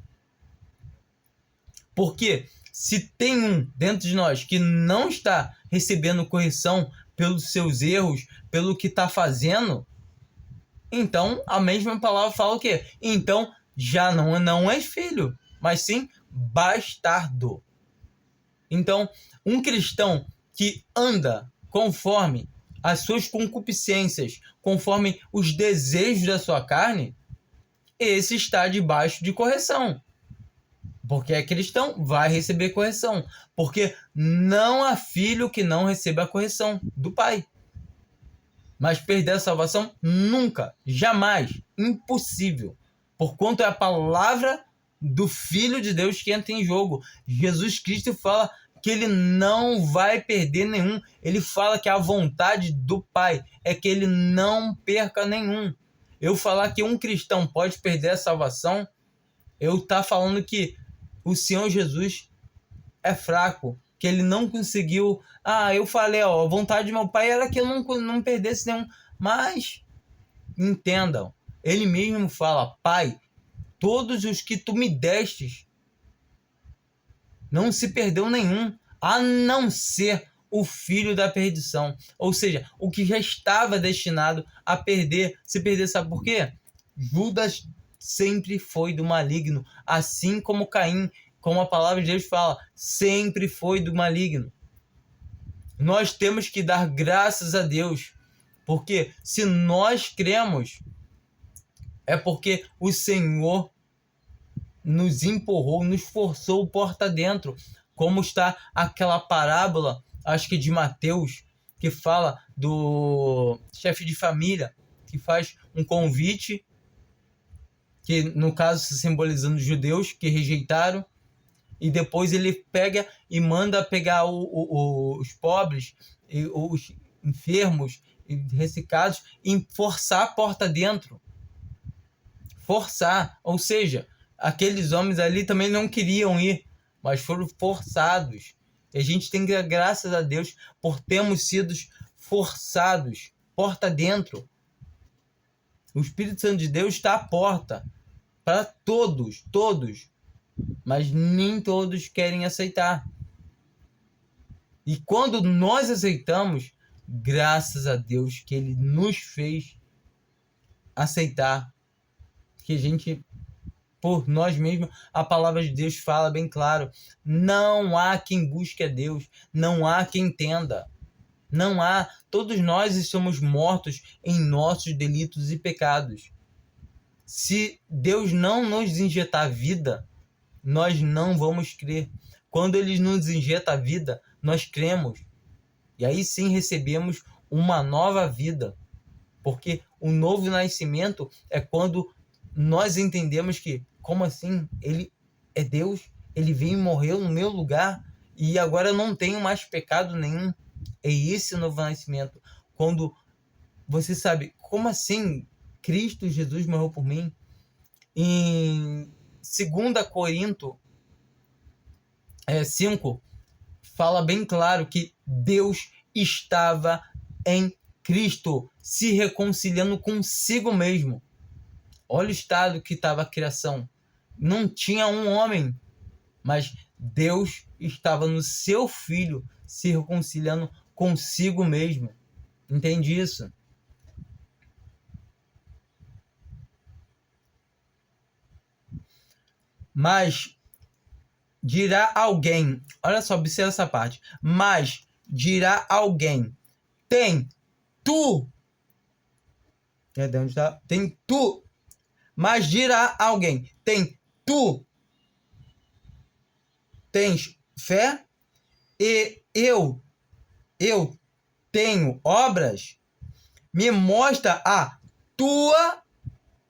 Porque se tem um dentro de nós que não está recebendo correção pelos seus erros, pelo que está fazendo, então a mesma palavra fala o quê? Então já não és filho, mas sim bastardo. Então, um cristão que anda conforme as suas concupiscências, conforme os desejos da sua carne, esse está debaixo de correção. Porque é cristão, vai receber correção. Porque não há filho que não receba a correção do pai. Mas perder a salvação, nunca, jamais, impossível. Porquanto é a palavra do Filho de Deus que entra em jogo. Jesus Cristo fala que ele não vai perder nenhum. Ele fala que a vontade do Pai é que ele não perca nenhum. Eu falar que um cristão pode perder a salvação, eu estou falando que o Senhor Jesus é fraco, que ele não conseguiu. Eu falei, a vontade do meu pai era que eu não perdesse nenhum. Mas, entendam, ele mesmo fala, Pai, todos os que tu me destes, não se perdeu nenhum, a não ser o filho da perdição. Ou seja, o que já estava destinado a perder, se perder, sabe por quê? Judas sempre foi do maligno, assim como Caim, como a palavra de Deus fala, sempre foi do maligno. Nós temos que dar graças a Deus, porque se nós cremos, é porque o Senhor nos empurrou, nos forçou porta dentro, como está aquela parábola, acho que de Mateus, que fala do chefe de família, que faz um convite, que no caso simbolizando os judeus que rejeitaram, e depois ele pega e manda pegar os pobres, e os enfermos e ressecados, e forçar a porta dentro. Forçar, ou seja, aqueles homens ali também não queriam ir, mas foram forçados. E a gente tem que dar graças a Deus por termos sido forçados, porta dentro. O Espírito Santo de Deus está à porta para todos, mas nem todos querem aceitar. E quando nós aceitamos, graças a Deus que Ele nos fez aceitar, que a gente, por nós mesmos, a palavra de Deus fala bem claro, não há quem busque a Deus, não há quem entenda, não há, todos nós estamos mortos em nossos delitos e pecados. Se Deus não nos injetar vida, nós não vamos crer. Quando Ele nos injeta a vida, nós cremos. E aí sim recebemos uma nova vida. Porque o novo nascimento é quando nós entendemos que, como assim? Ele é Deus, Ele veio e morreu no meu lugar e agora eu não tenho mais pecado nenhum. É esse o novo nascimento. Quando você sabe, como assim Cristo Jesus morreu por mim? Em 2 Coríntios 5, fala bem claro que Deus estava em Cristo, se reconciliando consigo mesmo. Olha o estado que estava a criação. Não tinha um homem, mas Deus estava no seu Filho, se reconciliando consigo mesmo. Entende isso? Mas dirá alguém, olha só, observa essa parte. Mas dirá alguém, tem tu. Tem tu. Mas dirá alguém, tem tu. Tens fé e eu tenho obras. Me mostra a tua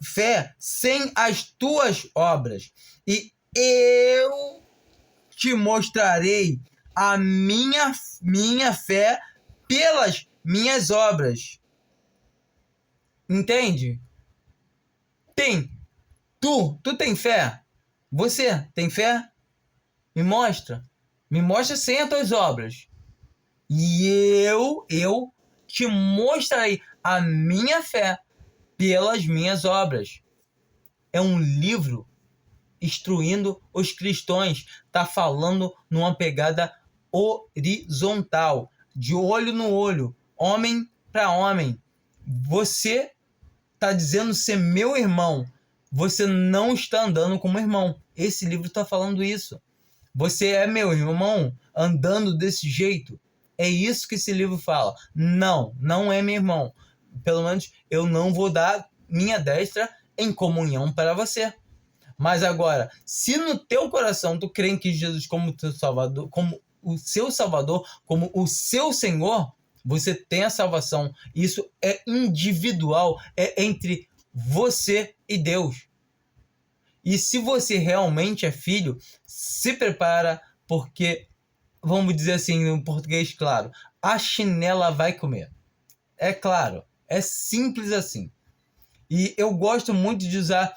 fé sem as tuas obras, e eu te mostrarei a minha fé pelas minhas obras. Entende? Tu tem fé? Você tem fé? Me mostra sem as tuas obras, e eu te mostrarei a minha fé pelas minhas obras. É um livro instruindo os cristãos, está falando numa pegada horizontal, de olho no olho, homem para homem. Você está dizendo ser meu irmão, você não está andando como irmão. Esse livro está falando isso. Você é meu irmão andando desse jeito. É isso que esse livro fala. Não, não é meu irmão. Pelo menos eu não vou dar minha destra em comunhão para você. Mas agora, se no teu coração tu crê em que Jesus como teu Salvador, como o seu Salvador, como o seu Senhor, você tem a salvação. Isso é individual, é entre você e Deus. E se você realmente é filho, se prepara, porque, vamos dizer assim, em português claro, a chinela vai comer. É claro, é simples assim. E eu gosto muito de usar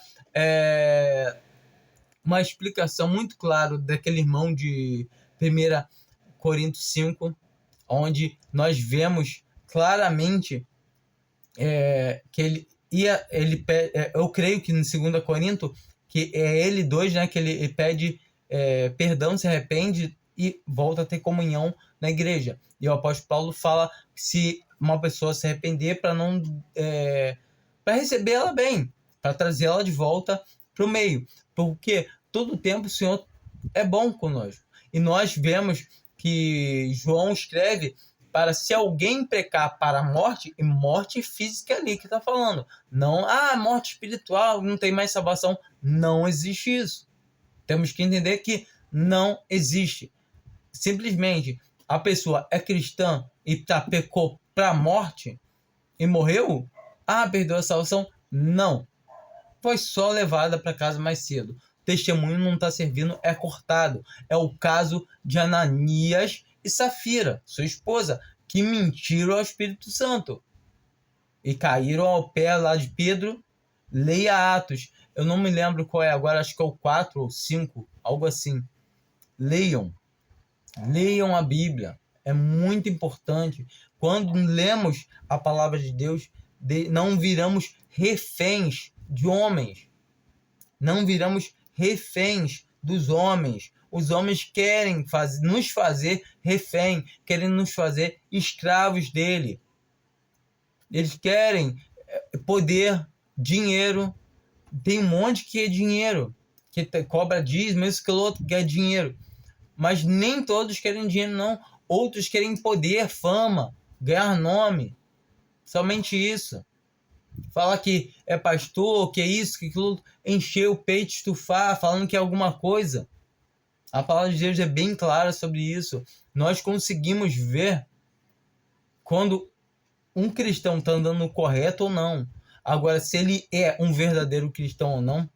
uma explicação muito clara daquele irmão de 1 Coríntios 5, onde nós vemos claramente que eu creio que no 2 Coríntios, que é ele 2, né, que ele pede perdão, se arrepende e volta a ter comunhão na igreja. E o apóstolo Paulo fala que se uma pessoa se arrepender para não para receber ela bem, para trazer ela de volta para o meio, porque todo o tempo o Senhor é bom conosco. E nós vemos que João escreve para se alguém pecar para a morte, e morte física ali que está falando. Não, morte espiritual, não tem mais salvação. Não existe isso. Temos que entender que não existe. Simplesmente a pessoa é cristã e pecou para a morte e morreu, perdeu a salvação? Não. Foi só levada para casa mais cedo. O testemunho não está servindo, é cortado. É o caso de Ananias e Safira, sua esposa, que mentiram ao Espírito Santo e caíram ao pé lá de Pedro. Leia Atos. Eu não me lembro qual é agora, acho que é o 4 ou 5, algo assim. Leiam a Bíblia. É muito importante. Quando lemos a palavra de Deus, não viramos reféns de homens. Não viramos reféns dos homens. Os homens querem nos fazer refém, querem nos fazer escravos dele. Eles querem poder, dinheiro. Tem um monte que é dinheiro, que cobra dízimo, isso que o outro quer dinheiro. Mas nem todos querem dinheiro, não. Outros querem poder, fama, ganhar nome. Somente isso. Fala que é pastor, que é isso, que aquilo, encher o peito, estufar, falando que é alguma coisa. A palavra de Deus é bem clara sobre isso. Nós conseguimos ver quando um cristão está andando no correto ou não. Agora, se ele é um verdadeiro cristão ou não,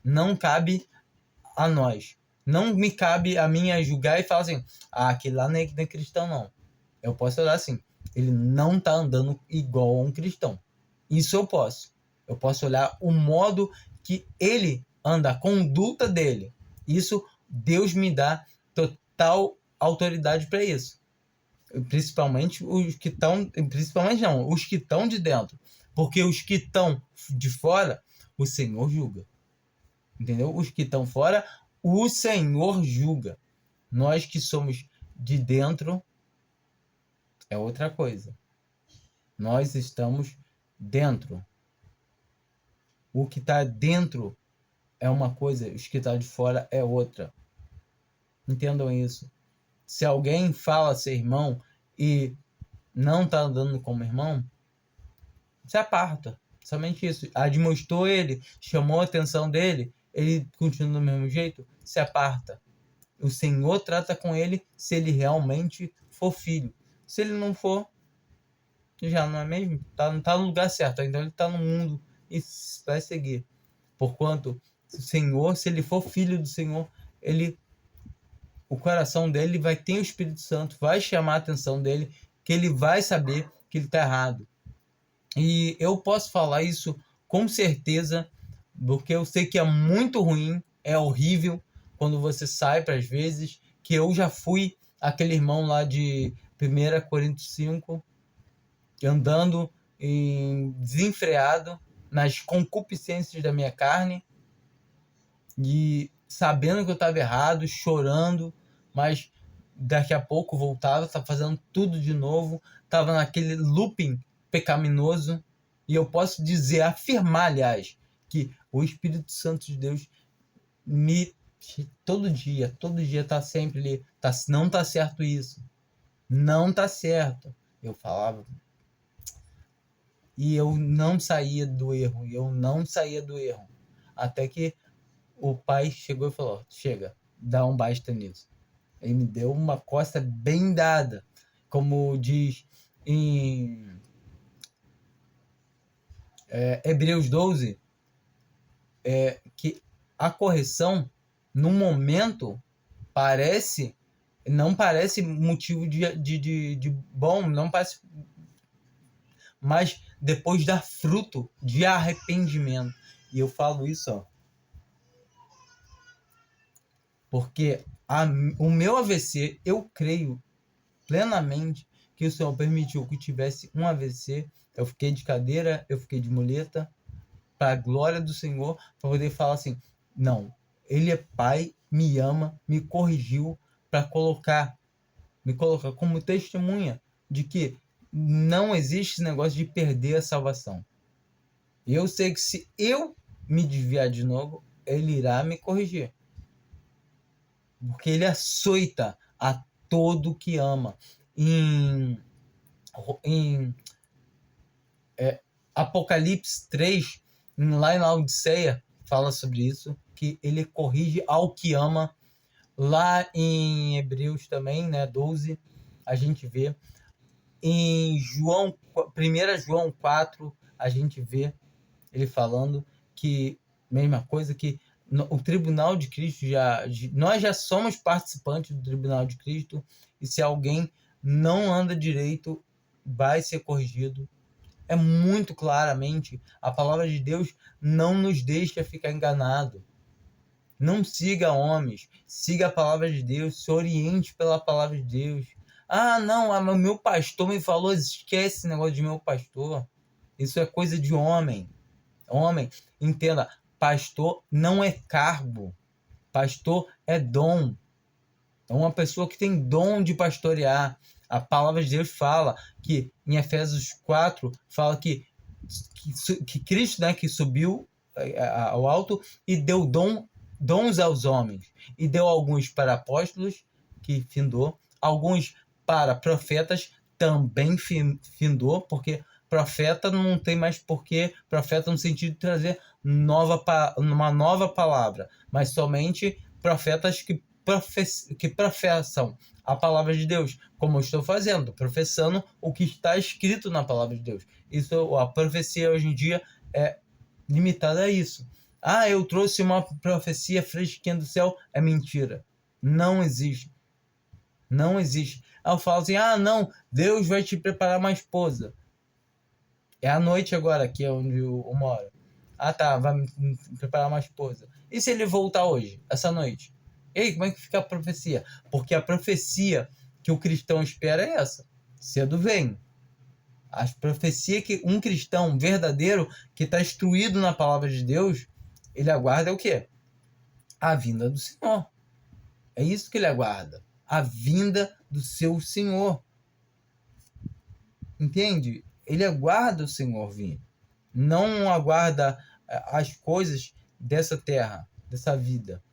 não cabe a nós. Não me cabe a mim julgar e falar assim, aquele lá não é cristão, não. Eu posso falar assim, ele não está andando igual a um cristão. Isso eu posso. Eu posso olhar o modo que ele anda, a conduta dele. Isso Deus me dá total autoridade para isso. Principalmente os que estão... Principalmente não, os que estão de dentro. Porque os que estão de fora, o Senhor julga. Entendeu? Os que estão fora, o Senhor julga. Nós que somos de dentro, é outra coisa. Nós estamos dentro. O que está dentro é uma coisa, os que estão de fora é outra. Entendam isso. Se alguém fala ser irmão e não está andando como irmão, se aparta. Somente isso. Admoestou ele, chamou a atenção dele, ele continua do mesmo jeito, se aparta. O Senhor trata com ele se ele realmente for filho. Se ele não for, já não é mesmo? Tá no lugar certo, então ele está no mundo e vai seguir. Porquanto o Senhor, se ele for filho do Senhor, o coração dele vai ter o Espírito Santo, vai chamar a atenção dele, que ele vai saber que ele está errado. E eu posso falar isso com certeza, porque eu sei que é muito ruim, é horrível quando você sai para as vezes, que eu já fui aquele irmão lá de 1 Coríntios 5, andando desenfreado nas concupiscências da minha carne, e sabendo que eu estava errado, chorando, mas daqui a pouco voltava, estava fazendo tudo de novo, estava naquele looping pecaminoso. E eu posso dizer, afirmar, aliás, que o Espírito Santo de Deus me todo dia tá sempre ali, não tá certo isso, não tá certo. Eu falava e eu não saía do erro, até que o pai chegou e falou: chega, dá um basta nisso. Ele me deu uma costa bem dada, como diz em Hebreus 12, que a correção, no momento, não parece motivo de bom, não parece, mas depois dá fruto de arrependimento. E eu falo isso, ó, porque o meu AVC, eu creio plenamente que o Senhor permitiu que tivesse um AVC. Eu fiquei de cadeira, eu fiquei de muleta, para a glória do Senhor, para poder falar assim: não, Ele é Pai, me ama, me corrigiu, para me colocar como testemunha de que não existe esse negócio de perder a salvação. E eu sei que se eu me desviar de novo, Ele irá me corrigir, porque Ele açoita a todo que ama. Em Apocalipse 3, lá em Laodiceia, fala sobre isso, que ele corrige ao que ama. Lá em Hebreus também, né, 12, a gente vê. Em 1 João 4, a gente vê ele falando que, mesma coisa, que o tribunal de Cristo, nós já somos participantes do tribunal de Cristo, e se alguém não anda direito, vai ser corrigido. É muito claramente, a palavra de Deus não nos deixa ficar enganado. Não siga homens, siga a palavra de Deus, se oriente pela palavra de Deus. Ah, não, o meu pastor me falou, esquece esse negócio de meu pastor. Isso é coisa de homem. Homem, entenda, pastor não é cargo, pastor é dom. É uma pessoa que tem dom de pastorear. A palavra de Deus fala que, em Efésios 4, fala que Cristo, né, que subiu ao alto e deu dons aos homens. E deu alguns para apóstolos, que findou, alguns para profetas, também findou, porque profeta não tem mais porquê, profeta no sentido de trazer uma nova palavra, mas somente profetas que professam a palavra de Deus, como eu estou fazendo, professando o que está escrito na palavra de Deus. Isso, a profecia hoje em dia é limitada a isso. Ah, eu trouxe uma profecia fresquinha do céu. É mentira. Não existe. Não existe. Aí eu falo assim: ah, não, Deus vai te preparar uma esposa. É à noite agora, aqui é onde eu moro. Ah, tá, vai me preparar uma esposa. E se ele voltar hoje, essa noite? E aí, como é que fica a profecia? Porque a profecia que o cristão espera é essa: cedo vem. A profecia que um cristão verdadeiro, que está instruído na palavra de Deus, ele aguarda o quê? A vinda do Senhor. É isso que ele aguarda. A vinda do seu Senhor. Entende? Ele aguarda o Senhor vir. Não aguarda as coisas dessa terra, dessa vida.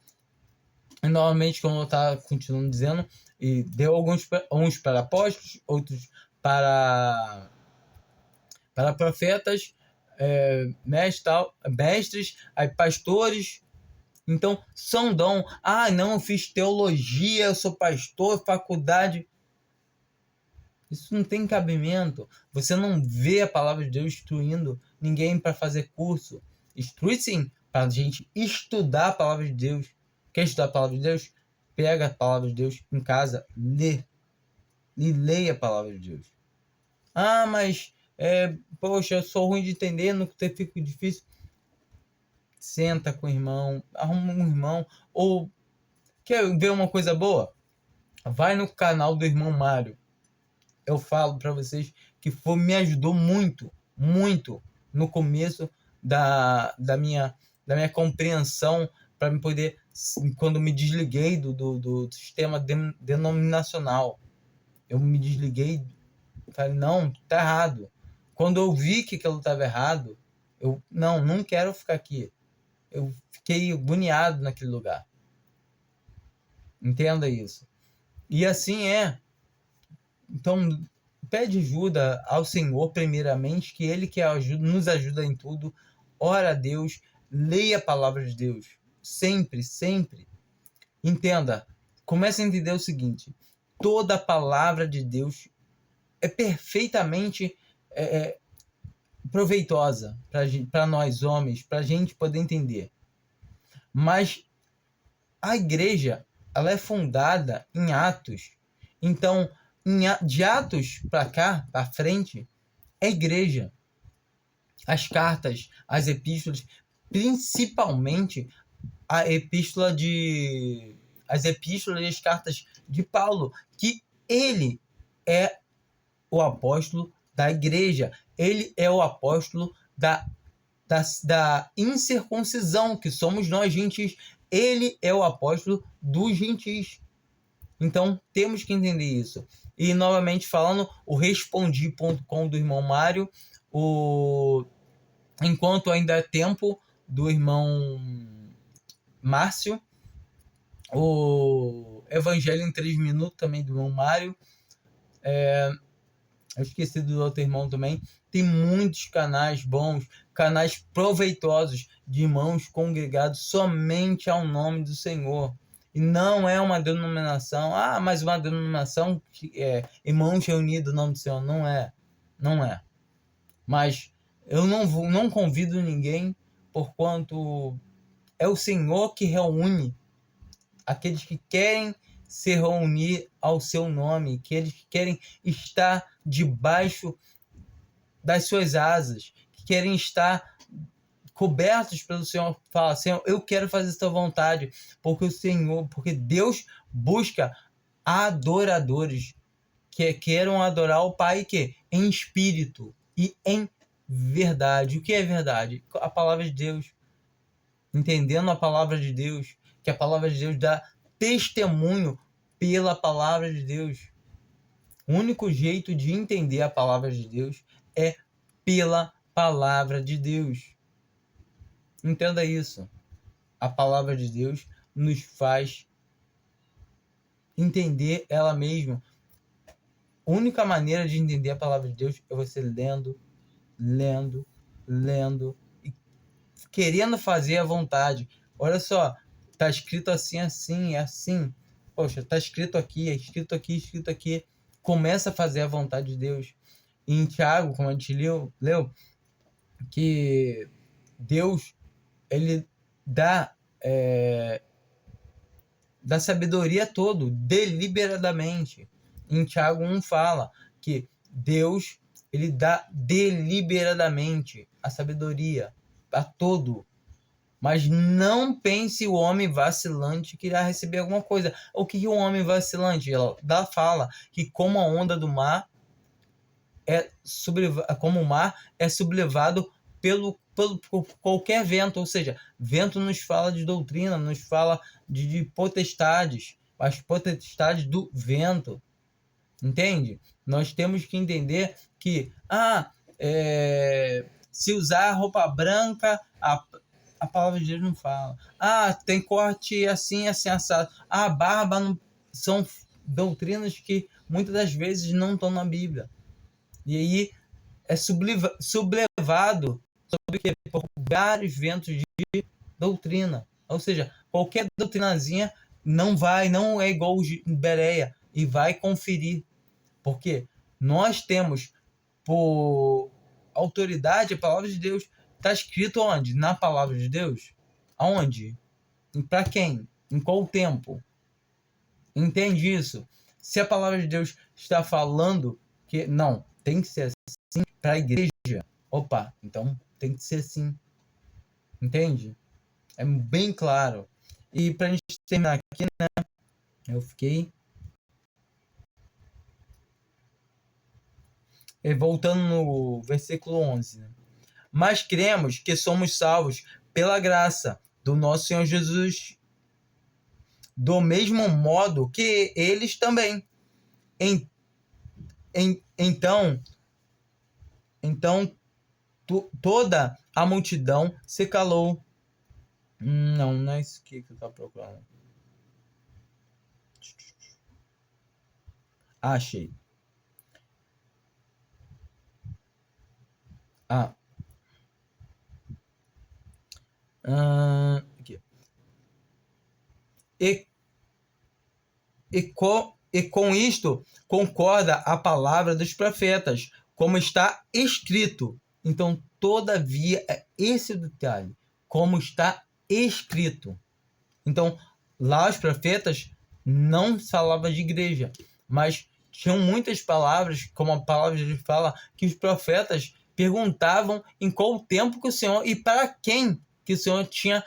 E, novamente, como eu estava continuando dizendo, e deu uns para apóstolos, outros para profetas, mestres, aí pastores. Então, são dom. Ah, não, eu fiz teologia, eu sou pastor, faculdade. Isso não tem cabimento. Você não vê a palavra de Deus instruindo ninguém para fazer curso. Instrui sim, para a gente estudar a palavra de Deus. Quer estudar a palavra de Deus? Pega a palavra de Deus em casa, lê. E leia a palavra de Deus. Ah, mas, poxa, eu sou ruim de entender, não fica difícil. Senta com o irmão, arruma um irmão. Ou quer ver uma coisa boa? Vai no canal do irmão Mário. Eu falo para vocês que me ajudou muito, muito no começo da minha compreensão para me poder, quando me desliguei do sistema denominacional, eu me desliguei, falei, não, tá errado. Quando eu vi que aquilo estava errado, eu, não quero ficar aqui. Eu fiquei agoniado naquele lugar. Entenda isso. E assim é. Então, pede ajuda ao Senhor, primeiramente, que Ele que nos ajuda em tudo. Ora a Deus, leia a palavra de Deus. Sempre, sempre. Entenda, comece a entender o seguinte: toda a palavra de Deus é perfeitamente proveitosa para nós homens, para a gente poder entender. Mas a igreja, ela é fundada em Atos. Então, de Atos para cá, para frente, é igreja. As cartas, as epístolas, principalmente as epístolas e as cartas de Paulo, que ele é o apóstolo da igreja. Ele é o apóstolo da incircuncisão, que somos nós gentis. Ele é o apóstolo dos gentis. Então, temos que entender isso. E, novamente falando, o respondi.com do irmão Mário, enquanto ainda é tempo, do irmão Márcio, o Evangelho em 3 minutos também do irmão Mário. Eu esqueci do outro irmão também. Tem muitos canais bons, canais proveitosos de irmãos congregados somente ao nome do Senhor. E não é uma denominação, mas uma denominação que é irmãos reunidos no nome do Senhor. Não é. Não é. Mas eu não convido ninguém, porquanto é o Senhor que reúne aqueles que querem se reunir ao seu nome, aqueles que querem estar debaixo das suas asas, que querem estar cobertos pelo Senhor. Fala, Senhor, eu quero fazer essa vontade, porque Deus busca adoradores que queiram adorar o Pai em espírito e em verdade. O que é verdade? A palavra de Deus. Entendendo a palavra de Deus, que a palavra de Deus dá testemunho pela palavra de Deus. O único jeito de entender a palavra de Deus é pela palavra de Deus. Entenda isso. A palavra de Deus nos faz entender ela mesma. A única maneira de entender a palavra de Deus é você lendo e querendo fazer a vontade. Olha só, tá escrito assim, assim, é assim. Poxa, tá escrito aqui, é escrito aqui, escrito aqui. Começa a fazer a vontade de Deus. E em Tiago, como a gente leu, que Deus, ele dá sabedoria todo, deliberadamente. Em Tiago 1 fala que Deus, ele dá deliberadamente a sabedoria a todo. Mas não pense o homem vacilante que irá receber alguma coisa. O que o homem vacilante? Ela fala que como a onda do mar como o mar é sublevado por qualquer vento. Ou seja, vento nos fala de doutrina, nos fala de potestades, as potestades do vento. Entende? Nós temos que entender que se usar roupa branca, a palavra de Deus não fala. Tem corte assim, assim, assado. Barba não, são doutrinas que muitas das vezes não estão na Bíblia. E aí é sublevado por vários ventos de doutrina. Ou seja, qualquer doutrinazinha não é igual o Bereia e vai conferir. Porque nós temos por autoridade a palavra de Deus. Está escrito onde? Na palavra de Deus? Aonde? Para quem? Em qual tempo? Entende isso? Se a palavra de Deus está falando que não, tem que ser assim para a igreja, então tem que ser assim. Entende? É bem claro. E para a gente terminar aqui, né? Eu fiquei voltando no versículo 11, né? Mas cremos que somos salvos pela graça do nosso Senhor Jesus, do mesmo modo que eles também. Então, toda a multidão se calou. Não é isso aqui que eu estava procurando. Achei. Aqui. E com isto concorda a palavra dos profetas, como está escrito. Então, todavia, é esse o detalhe, como está escrito. Então, lá os profetas não falavam de igreja, mas tinham muitas palavras, como a palavra de Deus fala, que os profetas perguntavam em qual tempo que o Senhor e para quem que o Senhor tinha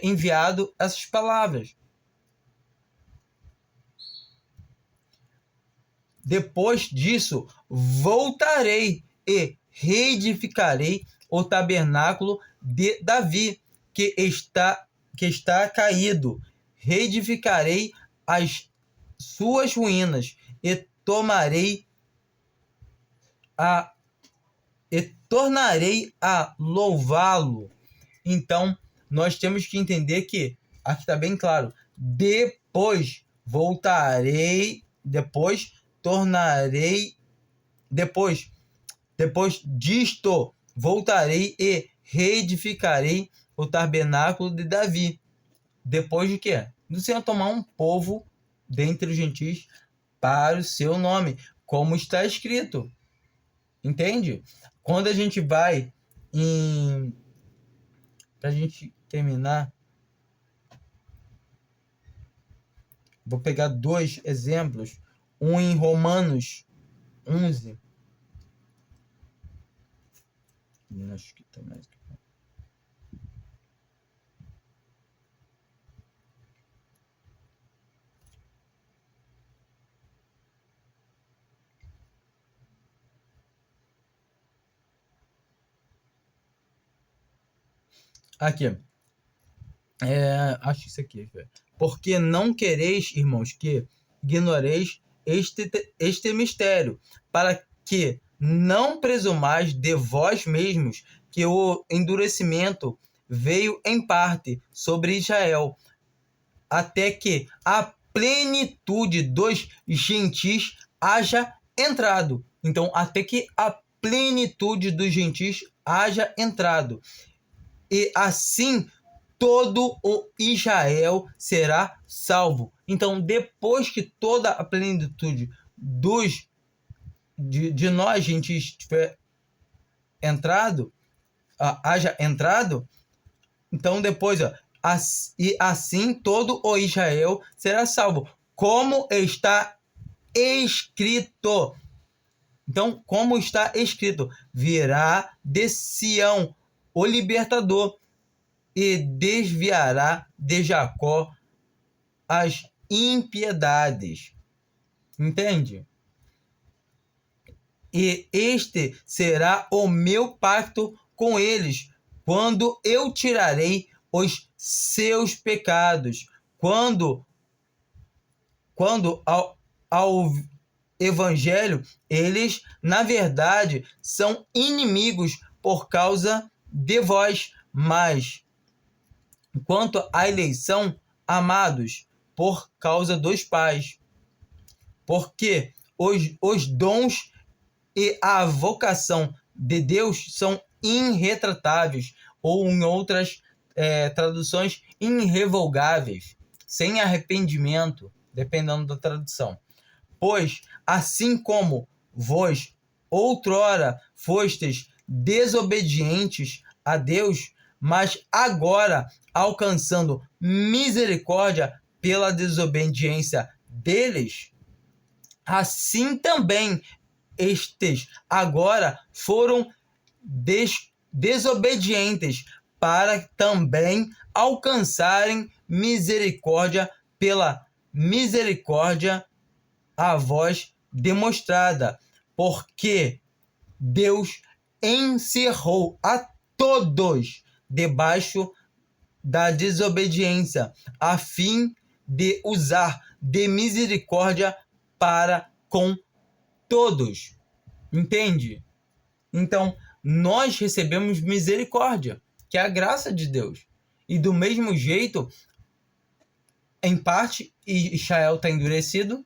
enviado essas palavras. Depois disso, voltarei e reedificarei o tabernáculo de Davi, que está caído. Reedificarei as suas ruínas e tornarei a louvá-lo. Então, nós temos que entender que, aqui está bem claro, depois disto, voltarei e reedificarei o tabernáculo de Davi. Depois de quê? Do Senhor tomar um povo dentre os gentios para o seu nome, como está escrito. Entende? Quando a gente vai para a gente terminar, vou pegar 2 exemplos. Um em Romanos 11. Acho que tá mais. Aqui. Acho que isso aqui. Porque não quereis, irmãos, que ignoreis este mistério, para que não presumais de vós mesmos que o endurecimento veio em parte sobre Israel, até que a plenitude dos gentis haja entrado. Então, até que a plenitude dos gentis haja entrado. E assim todo o Israel será salvo. Então, depois que toda a plenitude de nós, gentis, tiver entrado, haja entrado, então depois, e assim todo o Israel será salvo, como está escrito. Então, como está escrito, virá de Sião o libertador e desviará de Jacó as impiedades. Entende? E este será o meu pacto com eles, quando eu tirarei os seus pecados. Quando ao evangelho, eles, na verdade, são inimigos por causa de vós, mas quanto à eleição, amados, por causa dos pais. Porque os dons e a vocação de Deus são irretratáveis, ou em outras traduções, irrevogáveis, sem arrependimento, dependendo da tradução. Pois, assim como vós outrora fostes desobedientes a Deus, mas agora alcançando misericórdia pela desobediência deles, assim também estes agora foram desobedientes, para também alcançarem misericórdia pela misericórdia a vós demonstrada, porque Deus encerrou a todos debaixo da desobediência, a fim de usar de misericórdia para com todos. Entende? Então, nós recebemos misericórdia, que é a graça de Deus. E do mesmo jeito, em parte, Israel está endurecido.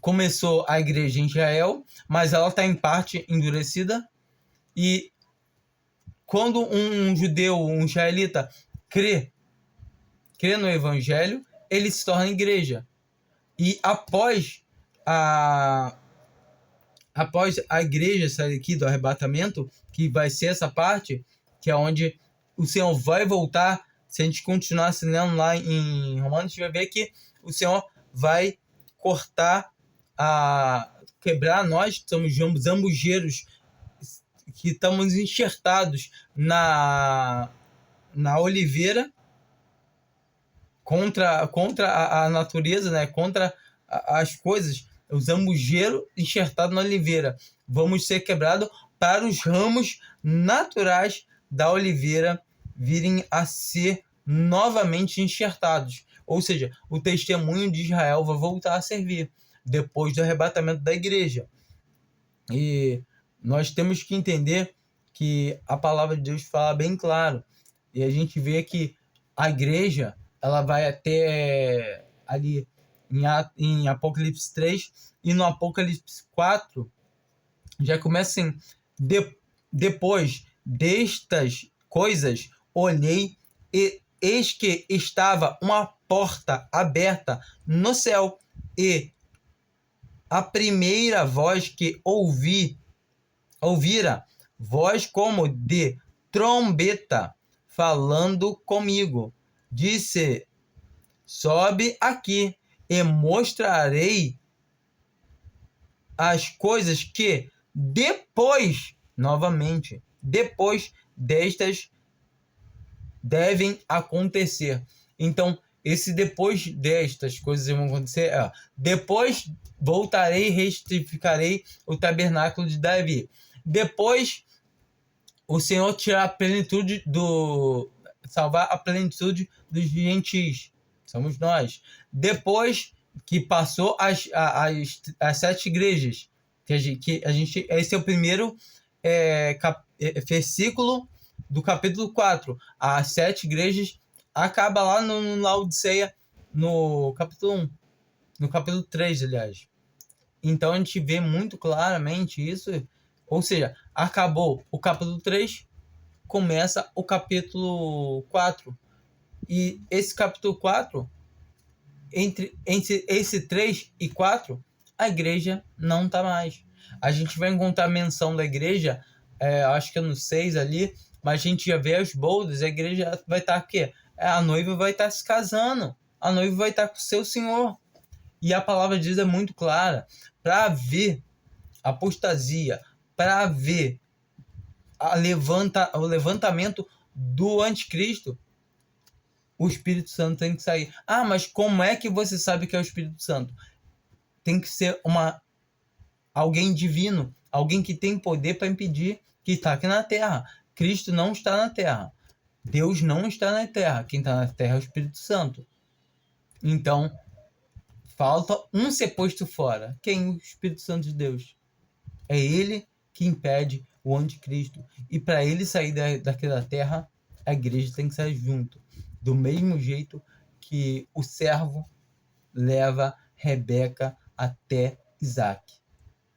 Começou a igreja em Israel, mas ela está em parte endurecida. E quando um judeu, um israelita, crê no evangelho, ele se torna igreja. E após a igreja sair aqui do arrebatamento, que vai ser essa parte, que é onde o Senhor vai voltar. Se a gente continuar se lendo lá em Romanos, a gente vai ver que o Senhor vai quebrar nós, que somos zambujeiros, que estamos enxertados na oliveira, contra a natureza, né? Contra as coisas, o zambujeiro enxertado na oliveira. Vamos ser quebrados para os ramos naturais da oliveira virem a ser novamente enxertados. Ou seja, o testemunho de Israel vai voltar a servir depois do arrebatamento da igreja. E nós temos que entender que a palavra de Deus fala bem claro. E a gente vê que a igreja, ela vai até ali em Apocalipse 3, e no Apocalipse 4 já começa assim: depois destas coisas olhei, e eis que estava uma porta aberta no céu, e a primeira voz que ouvira, voz como de trombeta, falando comigo, disse: sobe aqui e mostrarei as coisas que depois destas devem acontecer. Então, esse depois destas coisas vão acontecer, depois voltarei e retificarei o tabernáculo de Davi. Depois, o Senhor tirar a plenitude salvar a plenitude dos gentios. Somos nós. Depois que passou as 7 igrejas, que a gente esse é o primeiro versículo do capítulo 4. As 7 igrejas acaba lá no Laodiceia, no capítulo 1. No capítulo 3, aliás. Então a gente vê muito claramente isso. Ou seja, acabou o capítulo 3, começa o capítulo 4. E esse capítulo 4, entre esse 3 e 4, a igreja não está mais. A gente vai encontrar menção da igreja, acho que é no 6 ali, mas a gente já vê os boldos, a igreja vai estar aqui. A noiva vai estar se casando, a noiva vai estar com o seu Senhor. E a palavra de Deus é muito clara: para haver apostasia, para haver o levantamento do anticristo, o Espírito Santo tem que sair. Ah, mas como é que você sabe que é o Espírito Santo? Tem que ser alguém divino, alguém que tem poder para impedir, que está aqui na terra. Cristo não está na terra. Deus não está na terra. Quem está na terra é o Espírito Santo. Então, falta um ser posto fora. Quem? O Espírito Santo de Deus. É ele que impede o anticristo. E para ele sair daqui da terra, a igreja tem que sair junto. Do mesmo jeito que o servo leva Rebeca até Isaac.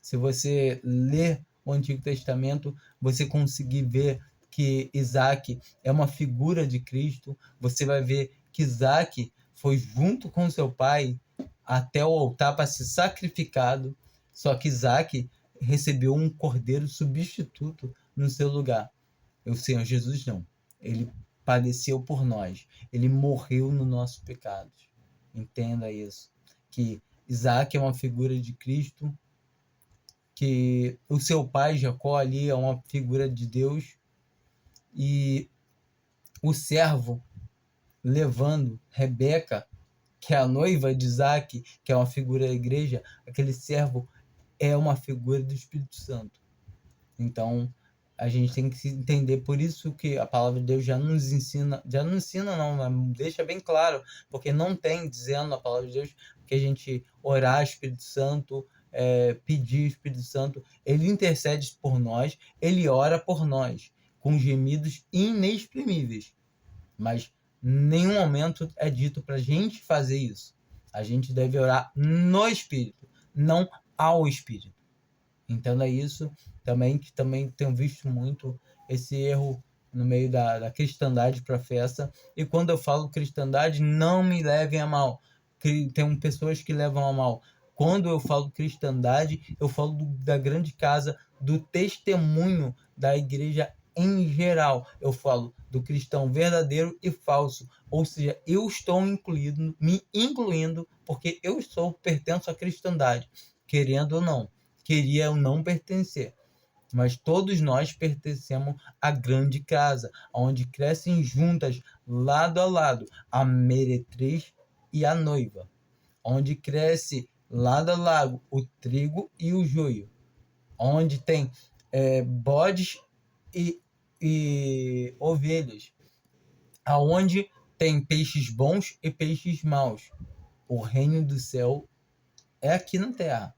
Se você ler o Antigo Testamento, você conseguir ver que Isaac é uma figura de Cristo. Você vai ver que Isaac foi junto com seu pai até o altar para ser sacrificado. Só que Isaac recebeu um cordeiro substituto no seu lugar. O Senhor Jesus não. Ele padeceu por nós. Ele morreu no nosso pecado. Entenda isso. Que Isaac é uma figura de Cristo, que o seu pai Jacó ali é uma figura de Deus, e o servo levando Rebeca, que é a noiva de Isaac, que é uma figura da igreja, aquele servo é uma figura do Espírito Santo. Então, A gente tem que se entender, por isso que a palavra de Deus já não ensina não, mas deixa bem claro, porque não tem dizendo a palavra de Deus que a gente orar Espírito Santo, pedir Espírito Santo, ele intercede por nós, ele ora por nós, com gemidos inexprimíveis, mas em nenhum momento é dito para a gente fazer isso. A gente deve orar no Espírito, não ao Espírito. Entenda isso também, que também tenho visto muito esse erro no meio da cristandade professa. E quando eu falo cristandade, não me levem a mal. Tem pessoas que levam a mal. Quando eu falo cristandade, eu falo da grande casa, do testemunho da igreja em geral. Eu falo do cristão verdadeiro e falso. Ou seja, eu estou me incluindo, porque pertenço à cristandade, querendo ou não. Queria eu não pertencer, mas todos nós pertencemos à grande casa, onde crescem juntas, lado a lado, a meretriz e a noiva, onde cresce lado a lado o trigo e o joio, onde tem bodes e ovelhas, aonde tem peixes bons e peixes maus. O reino do céu é aqui na terra.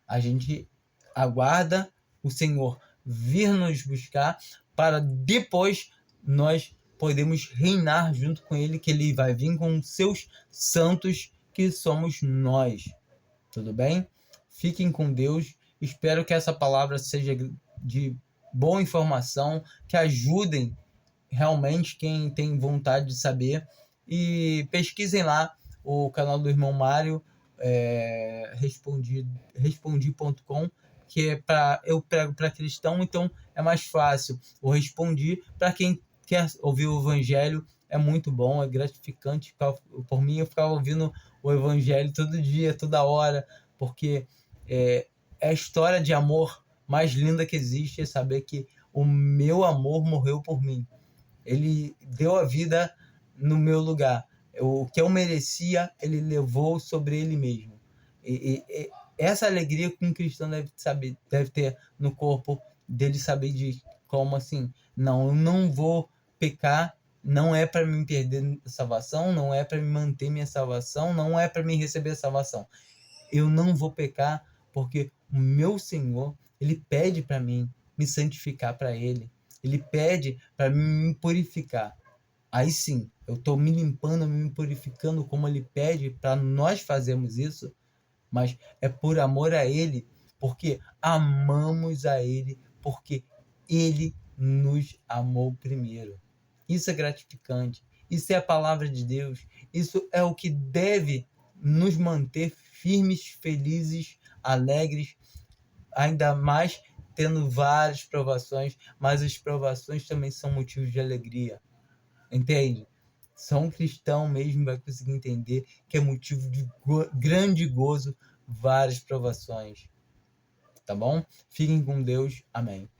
A gente aguarda o Senhor vir nos buscar para depois nós podemos reinar junto com Ele, que Ele vai vir com seus santos, que somos nós. Tudo bem? Fiquem com Deus. Espero que essa palavra seja de boa informação, que ajudem realmente quem tem vontade de saber. E pesquisem lá o canal do irmão Mário, respondi.com, que eu prego para cristão, então é mais fácil. O Respondi para quem quer ouvir o evangelho, é muito bom, é gratificante. Por mim, eu ficava ouvindo o evangelho todo dia, toda hora, porque é a história de amor mais linda que existe, é saber que o meu amor morreu por mim. Ele deu a vida no meu lugar. O que eu merecia, ele levou sobre ele mesmo. E essa alegria que um cristão deve ter no corpo dele, saber de como assim, não, eu não vou pecar, não é para me perder a salvação, não é para me manter minha salvação, não é para me receber a salvação. Eu não vou pecar porque o meu Senhor, ele pede para mim me santificar para ele. Ele pede para me purificar. Aí sim, eu estou me limpando, me purificando como ele pede para nós fazermos isso, mas é por amor a ele, porque amamos a ele, porque ele nos amou primeiro. Isso é gratificante, isso é a palavra de Deus, isso é o que deve nos manter firmes, felizes, alegres, ainda mais tendo várias provações, mas as provações também são motivos de alegria. Entende? Só um cristão mesmo vai conseguir entender que é motivo de grande gozo várias provações. Tá bom? Fiquem com Deus. Amém.